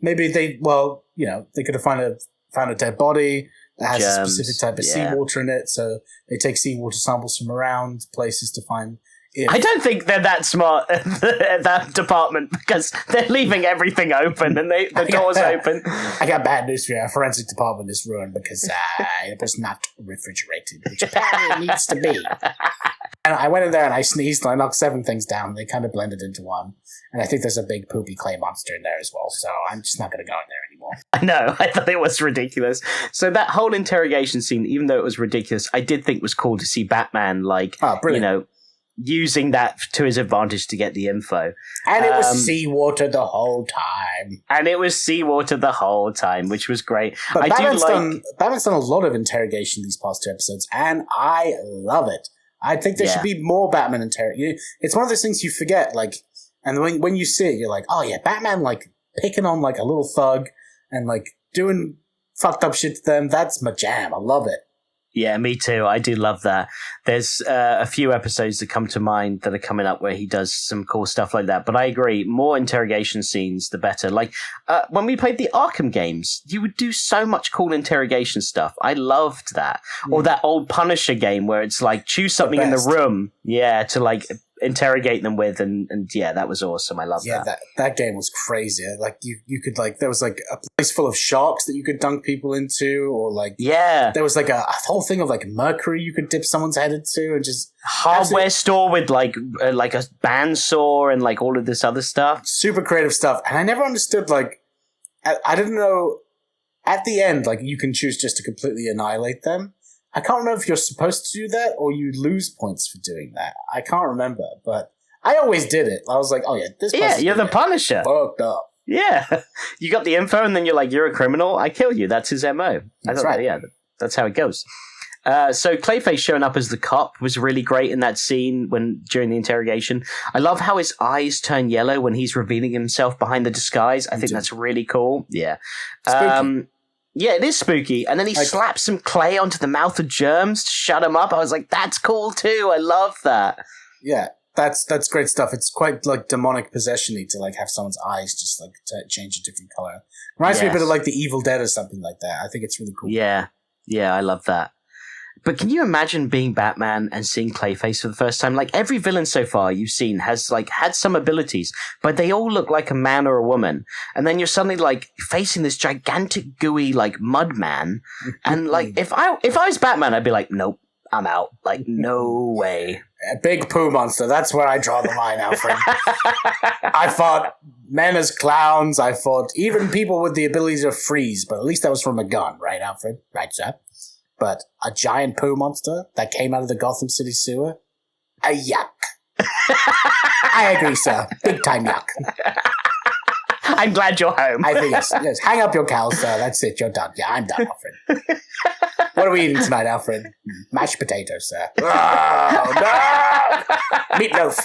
Maybe they could have found a dead body that has a specific type of seawater in it. So they take seawater samples from around places to find if... I don't think they're that smart at that department, because they're leaving everything open and the doors open. I got bad news for you. Our forensic department is ruined because it was not refrigerated, which apparently it needs to be. And I went in there and I sneezed and I knocked 7 things down. They kind of blended into one. And I think there's a big poopy clay monster in there as well. So I'm just not going to go in there anymore. I know. I thought it was ridiculous. So that whole interrogation scene, even though it was ridiculous, I did think was cool to see Batman, using that to his advantage to get the info. And it was seawater the whole time. Which was great. But Batman's done a lot of interrogation these past 2 episodes, and I love it. I think there should be more Batman interrogation. It's one of those things you forget, and when you see it, you're like, oh yeah, Batman, picking on, a little thug and, doing fucked up shit to them. That's my jam. I love it. Yeah, me too. I do love that. There's a few episodes that come to mind that are coming up where he does some cool stuff like that. But I agree, more interrogation scenes, the better. When we played the Arkham games, you would do so much cool interrogation stuff. I loved that. Or that old Punisher game where it's choose something in the room, to interrogate them with, and that was awesome. I love that. Yeah, that game was crazy. You could there was a place full of sharks that you could dunk people into, or there was a whole thing of mercury you could dip someone's head into, and just hardware store with a bandsaw and all of this other stuff. Super creative stuff. And I never understood I didn't know at the end you can choose just to completely annihilate them. I can't remember if you're supposed to do that or you lose points for doing that. I can't remember, but I always did it. I was like, oh yeah, this person's... Yeah, you're the Punisher. Fucked up. Yeah. You got the info and then you're you're a criminal, I kill you. That's his MO. That's right. That's how it goes. So Clayface showing up as the cop was really great in that scene during the interrogation. I love how his eyes turn yellow when he's revealing himself behind the disguise. I think that's really cool. Yeah. Spooky. Yeah, it is spooky. And then he slaps some clay onto the mouth of Germs to shut him up. I was like, that's cool too. I love that. Yeah, that's great stuff. It's quite demonic possession-y to have someone's eyes just to change a different color. Reminds me a bit of the Evil Dead or something like that. I think it's really cool. Yeah, I love that. But can you imagine being Batman and seeing Clayface for the first time? Every villain so far you've seen has had some abilities, but they all look like a man or a woman. And then you're suddenly facing this gigantic gooey mud man. And if I was Batman, I'd be like, nope, I'm out. No way. A big poo monster. That's where I draw the line, Alfred. I fought men as clowns. I fought even people with the ability to freeze, but at least that was from a gun, right, Alfred? Right, sir? But a giant poo monster that came out of the Gotham City sewer? A yuck. I agree, sir. Big time yuck. I'm glad you're home. I think yes. Hang up your cowl, sir. That's it. You're done. Yeah, I'm done, Alfred. What are we eating tonight, Alfred? Mashed potatoes, sir. Oh, no! Meatloaf.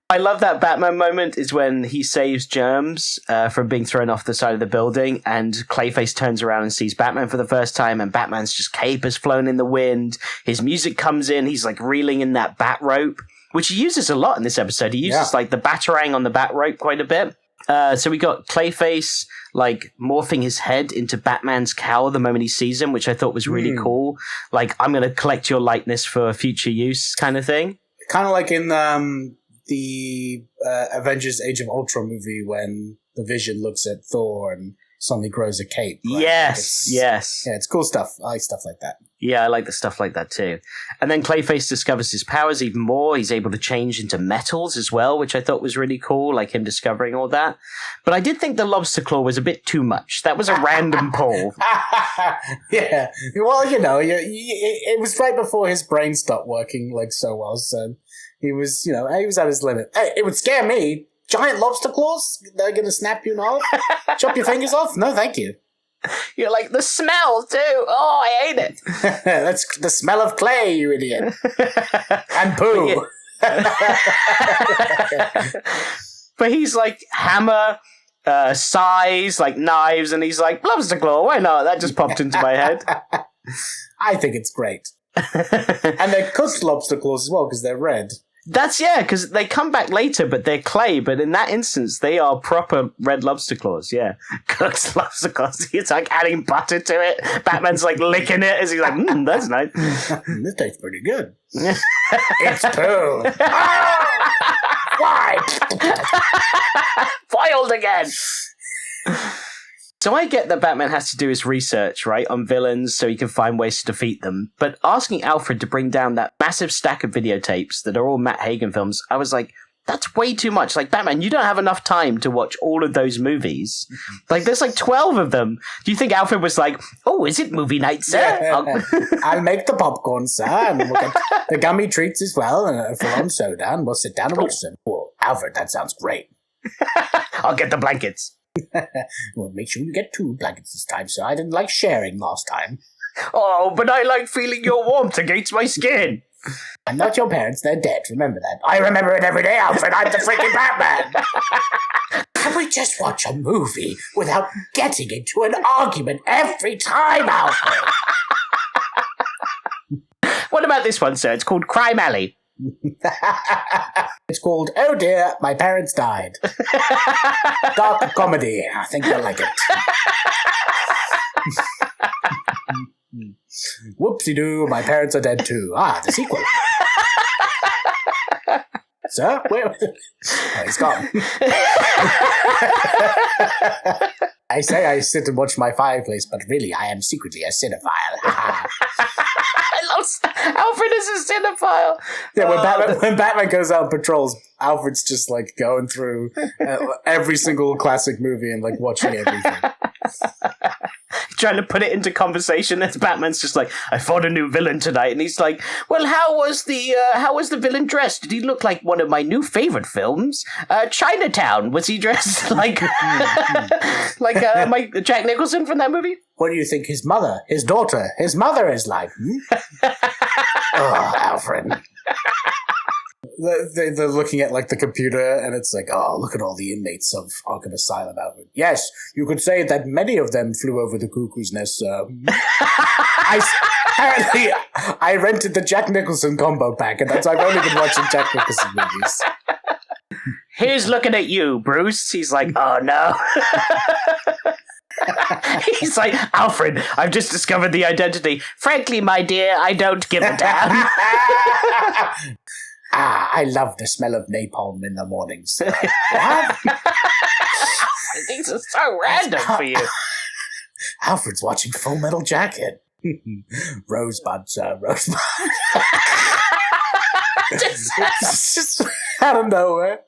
I love that Batman moment is when he saves Germs from being thrown off the side of the building, and Clayface turns around and sees Batman for the first time, and Batman's just cape has flown in the wind. His music comes in. He's reeling in that bat rope, which he uses a lot in this episode. He uses the batarang on the bat rope quite a bit. So we got Clayface morphing his head into Batman's cowl the moment he sees him, which I thought was really cool. I'm going to collect your likeness for future use kind of thing. Kind of in the Avengers Age of Ultron movie when the Vision looks at Thor and suddenly grows a cape. Right? Yes. Yeah, it's cool stuff. I like stuff like that. Yeah, I like the stuff like that too. And then Clayface discovers his powers even more. He's able to change into metals as well, which I thought was really cool, him discovering all that. But I did think the lobster claw was a bit too much. That was a random pull. Yeah. Well, it was right before his brain stopped working so well, so he was at his limit. Hey, it would scare me. Giant lobster claws? They're going to snap you in half? Chop your fingers off? No, thank you. You're the smell too. Oh, I hate it. That's the smell of clay, you idiot. And poo. But he's hammer, size, knives, and he's lobster claw. Why not? That just popped into my head. I think it's great. And they're cooked lobster claws as well because they're red. That's, because they come back later, but they're clay. But in that instance, they are proper red lobster claws, cooked lobster claws. He's like adding butter to it. Batman's like licking it as he's like, that's nice. This tastes pretty good. It's poo. Why? Foiled again. So I get that Batman has to do his research, right, on villains so he can find ways to defeat them. But asking Alfred to bring down that massive stack of videotapes that are all Matt Hagen films, I was like, that's way too much. Like, Batman, you don't have enough time to watch all of those movies. Like, there's like 12 of them. Do you think Alfred was like, oh, is it movie night, sir? Yeah. I'll make the popcorn, sir, and we'll get the gummy treats as well, and a full-on soda, and we'll sit down and watch them. Oh, Alfred, that sounds great. I'll get the blankets. Well, make sure you get 2 blankets this time, sir. I didn't like sharing last time. Oh, but I like feeling your warmth against my skin. I'm not your parents, they're dead. Remember that. I remember it every day, Alfred. I'm the freaking Batman. Can we just watch a movie without getting into an argument every time, Alfred? What about this one, sir? It's called Crime Alley. It's called Oh Dear, My Parents Died. Dark comedy. I think you'll like it. Whoopsie-doo, my parents are dead too. Ah, the sequel. Sir? Where? Oh, he's gone. I say I sit and watch my fireplace, but really I am secretly a cinephile. I love Alfred is a cinephile. Yeah, when Batman goes out and patrols, Alfred's just like going through every single classic movie and like watching everything. Trying to put it into conversation as Batman's just like, I fought a new villain tonight, and he's like, well, how was the villain dressed? Did he look like one of my new favorite films, Chinatown? Was he dressed like like Jack Nicholson from that movie? What do you think his mother, his daughter, his mother is like? Oh, Alfred. They're looking at like the computer, and it's like, oh, look at all the inmates of Arkham Asylum, Alfred. Yes, you could say that many of them flew over the cuckoo's nest, sir. Apparently, I rented the Jack Nicholson combo pack, and I've only been watching Jack Nicholson movies. Here's looking at you, Bruce. He's like, oh no. He's like, Alfred, I've just discovered the identity. Frankly, my dear, I don't give a damn. I love the smell of napalm in the mornings. What? These are so random for you. Alfred's watching Full Metal Jacket. Rosebud, sir, Rosebud. just out of nowhere.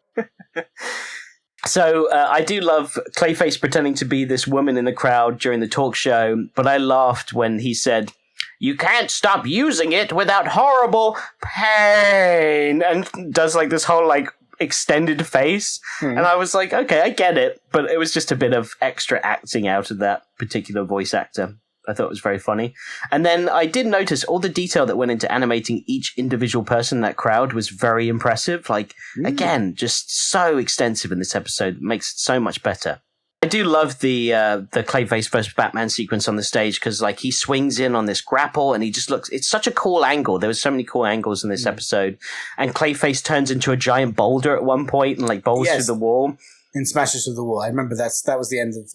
So I do love Clayface pretending to be this woman in the crowd during the talk show, but I laughed when he said, you can't stop using it without horrible pain, and does like this whole like extended face. And I was like, okay, I get it, but it was just a bit of extra acting out of that particular voice actor. I thought it was very funny. And then I did notice all the detail that went into animating each individual person in that crowd was very impressive. Like, again, just so extensive in this episode. It makes it so much better. I do love the Clayface versus Batman sequence on the stage, because like he swings in on this grapple and he just looks, it's such a cool angle. There was so many cool angles in this episode. And Clayface turns into a giant boulder at one point and like bowls through the wall. And smashes through the wall. I remember that was the end of,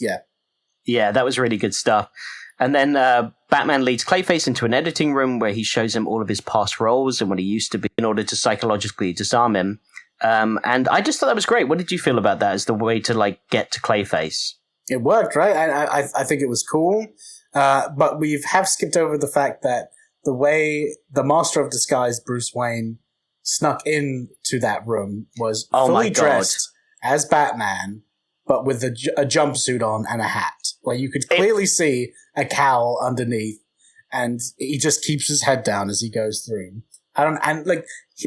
Yeah, that was really good stuff. And then Batman leads Clayface into an editing room where he shows him all of his past roles and what he used to be in order to psychologically disarm him. And I just thought that was great. What did you feel about that as the way to like get to Clayface? It worked, right? I think it was cool. But we have skipped over the fact that the way the Master of Disguise, Bruce Wayne, snuck into that room was fully dressed as Batman, but with a jumpsuit on and a hat. Where you could clearly see a cowl underneath, and he just keeps his head down as he goes through.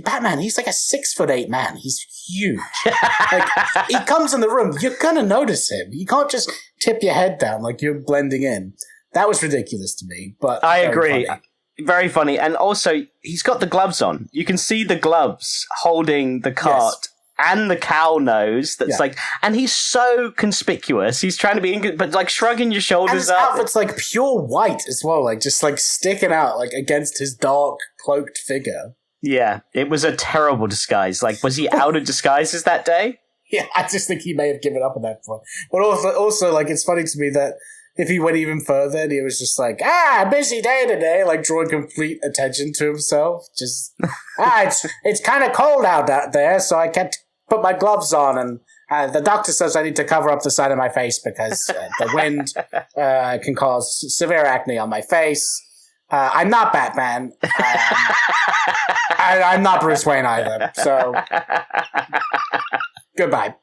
Batman, he's like a 6'8" man. He's huge. Like, he comes in the room, you're gonna notice him. You can't just tip your head down like you're blending in. That was ridiculous to me, but I agree. Funny. Very funny. And also, he's got the gloves on. You can see the gloves holding the cart. Yes. And the cow nose that's like, and he's so conspicuous. He's trying to be, but like shrugging your shoulders and his up. Outfit's like pure white as well, like just like sticking out like against his dark cloaked figure. Yeah, it was a terrible disguise. Like, was he out of disguises that day? Yeah, I just think he may have given up at that point. But also, like, it's funny to me that if he went even further and he was just like, busy day today, like drawing complete attention to himself. Just, it's kind of cold out there, so I can't put my gloves on, and the doctor says I need to cover up the side of my face because the wind can cause severe acne on my face. I'm not Batman. I'm not Bruce Wayne either, so goodbye.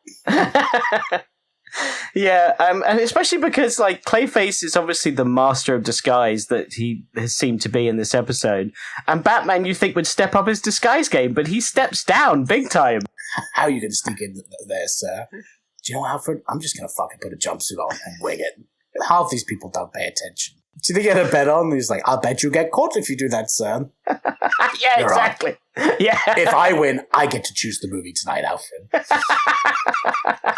Yeah, and especially because, like, Clayface is obviously the master of disguise that he has seemed to be in this episode. And Batman, you think, would step up his disguise game, but he steps down big time. How are you going to sneak in there, sir? Do you know, Alfred? I'm just going to fucking put a jumpsuit on and wing it. Half these people don't pay attention. Do you think he had a bet on? He's like, I'll bet you get caught if you do that, sir. Yeah, you're exactly. On. Yeah. If I win, I get to choose the movie tonight, Alfred.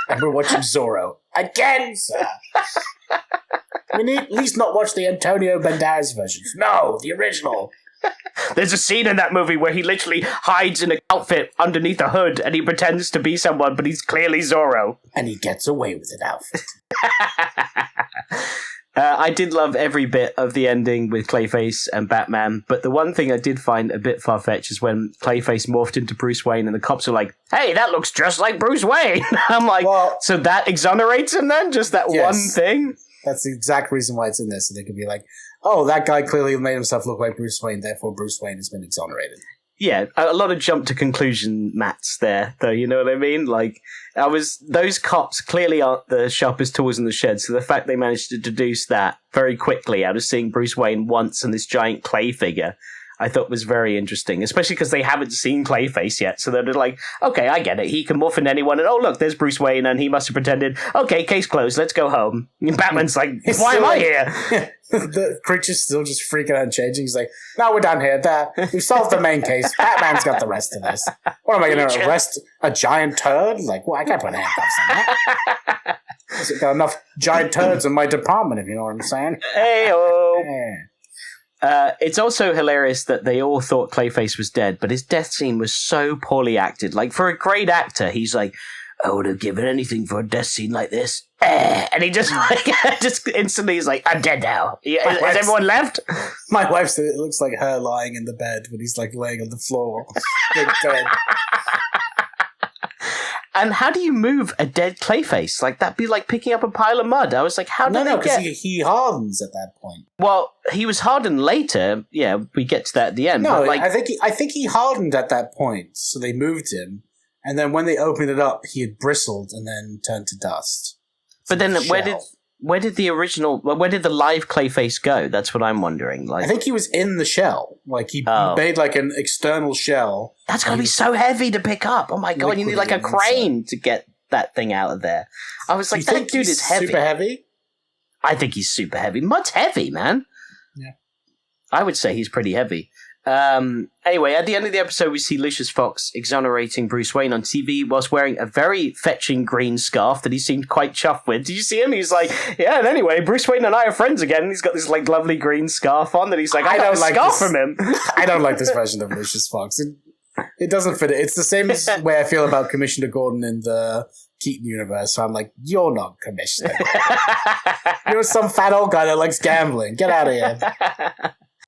And we're watching Zorro. Again, sir. We need at least not watch the Antonio Banderas versions. No, the original. There's a scene in that movie where he literally hides in an outfit underneath a hood and he pretends to be someone, but he's clearly Zorro. And he gets away with it, Alfred. I did love every bit of the ending with Clayface and Batman, but the one thing I did find a bit far-fetched is when Clayface morphed into Bruce Wayne and the cops are like, hey, that looks just like Bruce Wayne. I'm like, well, so that exonerates him then? Just that one thing? That's the exact reason why it's in there, so they could be like, oh, that guy clearly made himself look like Bruce Wayne, therefore Bruce Wayne has been exonerated. Yeah, a lot of jump to conclusion mats there, though, you know what I mean? Like, those cops clearly aren't the sharpest tools in the shed, so the fact they managed to deduce that very quickly out of seeing Bruce Wayne once and this giant clay figure, I thought was very interesting, especially because they haven't seen Clayface yet, so they're like, okay, I get it, he can morph into anyone, and oh look, there's Bruce Wayne, and he must have pretended, okay, case closed, let's go home. And Batman's like, why am I here? The creature's still just freaking out and changing. He's like, no, we're done here. We've solved the main case. Batman's got the rest of this. What am I going to arrest a giant turd? Like, well, I can't put handcuffs on that. I've got enough giant turds in my department, if you know what I'm saying. Hey-o. It's also hilarious that they all thought Clayface was dead, but his death scene was so poorly acted. Like, for a great actor, he's like, I would have given anything for a death scene like this. And he just just instantly is like, I'm dead now. Has everyone left? My wife said it looks like her lying in the bed when he's like laying on the floor. Dead. And how do you move a dead Clayface? Like, that'd be like picking up a pile of mud. I was like, how did they get... because he hardens at that point. Well, he was hardened later. Yeah, we get to that at the end. No, but like... I think he hardened at that point, so they moved him. And then when they opened it up, he had bristled and then turned to dust. But then where did the live Clayface go? That's what I'm wondering. Like, I think he was in the shell. Like, he made like an external shell. That's gotta be so heavy to pick up. Oh my god, you need like a crane to get that thing out of there. I was like, that dude is heavy. Super heavy? I think he's super heavy. Mud's heavy, man. Yeah. I would say he's pretty heavy. Anyway, at the end of the episode, we see Lucius Fox exonerating Bruce Wayne on TV whilst wearing a very fetching green scarf that he seemed quite chuffed with. Did you see him? He's like, yeah, and anyway, Bruce Wayne and I are friends again. And he's got this like lovely green scarf on that he's like, I got a scarf from him. I don't like this version of Lucius Fox. It doesn't fit it. It's the same way I feel about Commissioner Gordon in the Keaton universe. So I'm like, you're not Commissioner Gordon. You're some fat old guy that likes gambling. Get out of here.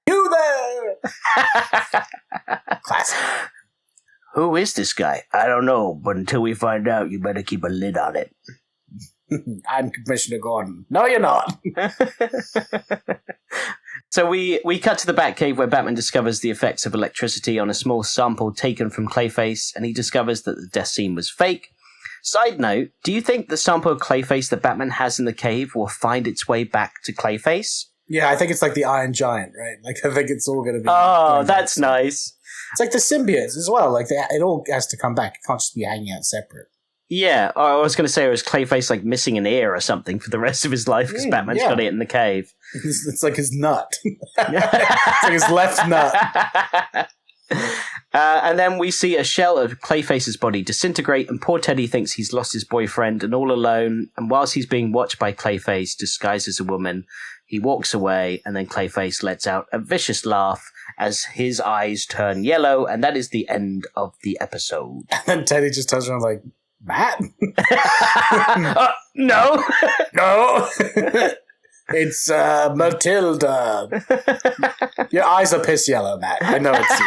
You there! Classic. Who is this guy? I don't know, but until we find out, you better keep a lid on it. I'm Commissioner Gordon. No, you're not. So we cut to the Batcave where Batman discovers the effects of electricity on a small sample taken from Clayface, and he discovers that the death scene was fake. Side note, do you think the sample of Clayface that Batman has in the cave will find its way back to Clayface? Yeah, I think it's like the Iron Giant, right? Like, I think it's all going to be... Oh, that's nice. It's like the symbiotes as well. Like, it all has to come back. It can't just be hanging out separate. Yeah, I was going to say, was Clayface like missing an ear or something for the rest of his life because Batman's got it in the cave? It's like his nut. It's like his left nut. And then we see a shell of Clayface's body disintegrate, and poor Teddy thinks he's lost his boyfriend and all alone. And whilst he's being watched by Clayface, disguised as a woman, he walks away, and then Clayface lets out a vicious laugh as his eyes turn yellow, and that is the end of the episode. And then Teddy just turns around like, Matt? No. No. It's Matilda. Your eyes are piss yellow, Matt. I know it's you.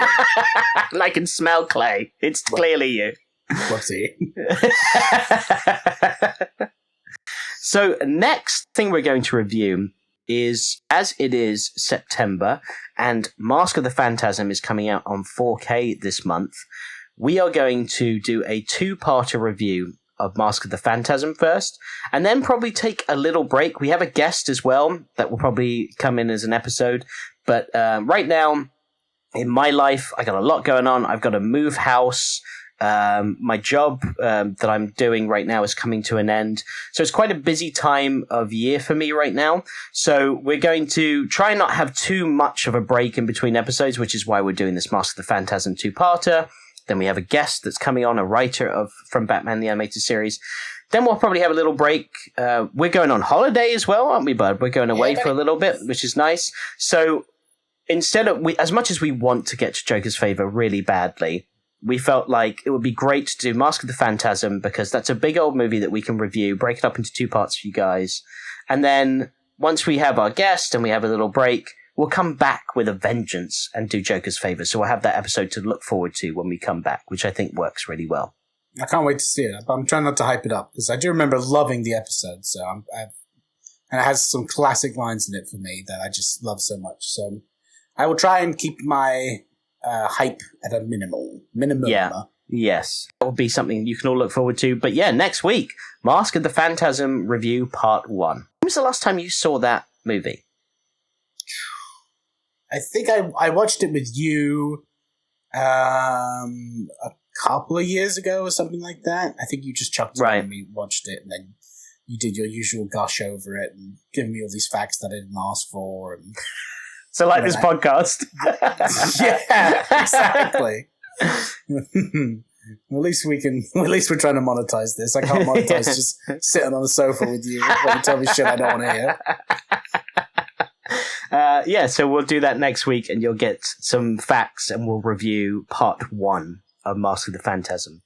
And I can smell Clay. It's clearly you. Whoopsie. So next thing we're going to review is, as it is September and Mask of the Phantasm is coming out on 4K this month, we are going to do a two-parter review of Mask of the Phantasm first, and then probably take a little break. We have a guest as well that will probably come in as an episode, but right now, in my life, I got a lot going on. I've got to move house. My job that I'm doing right now is coming to an end. So it's quite a busy time of year for me right now. So we're going to try and not have too much of a break in between episodes, which is why we're doing this Mask of the Phantasm two-parter. Then we have a guest that's coming on, a writer from Batman the Animated Series. Then we'll probably have a little break. We're going on holiday as well, aren't we, bud? We're going away for a little bit, which is nice. So instead of, as much as we want to get to Joker's Favor really badly, we felt like it would be great to do Mask of the Phantasm because that's a big old movie that we can review, break it up into two parts for you guys. And then once we have our guest and we have a little break, we'll come back with a vengeance and do Joker's Favor. So we'll have that episode to look forward to when we come back, which I think works really well. I can't wait to see it. I'm trying not to hype it up because I do remember loving the episode. So and it has some classic lines in it for me that I just love so much. So I will try and keep my hype at a minimum. Yeah. Yes. That will be something you can all look forward to. But yeah, next week, Mask of the Phantasm review part 1. When was the last time you saw that movie? I think I watched it with you a couple of years ago or something like that. I think you just chucked it on and we watched it, and then you did your usual gush over it and giving me all these facts that I didn't ask for. And, so like this podcast. Yeah, exactly. At least we're trying to monetize this. I can't monetize just sitting on the sofa with you when you tell me shit I don't want to hear. Yeah, so we'll do that next week and you'll get some facts and we'll review part 1 of Mask of the Phantasm.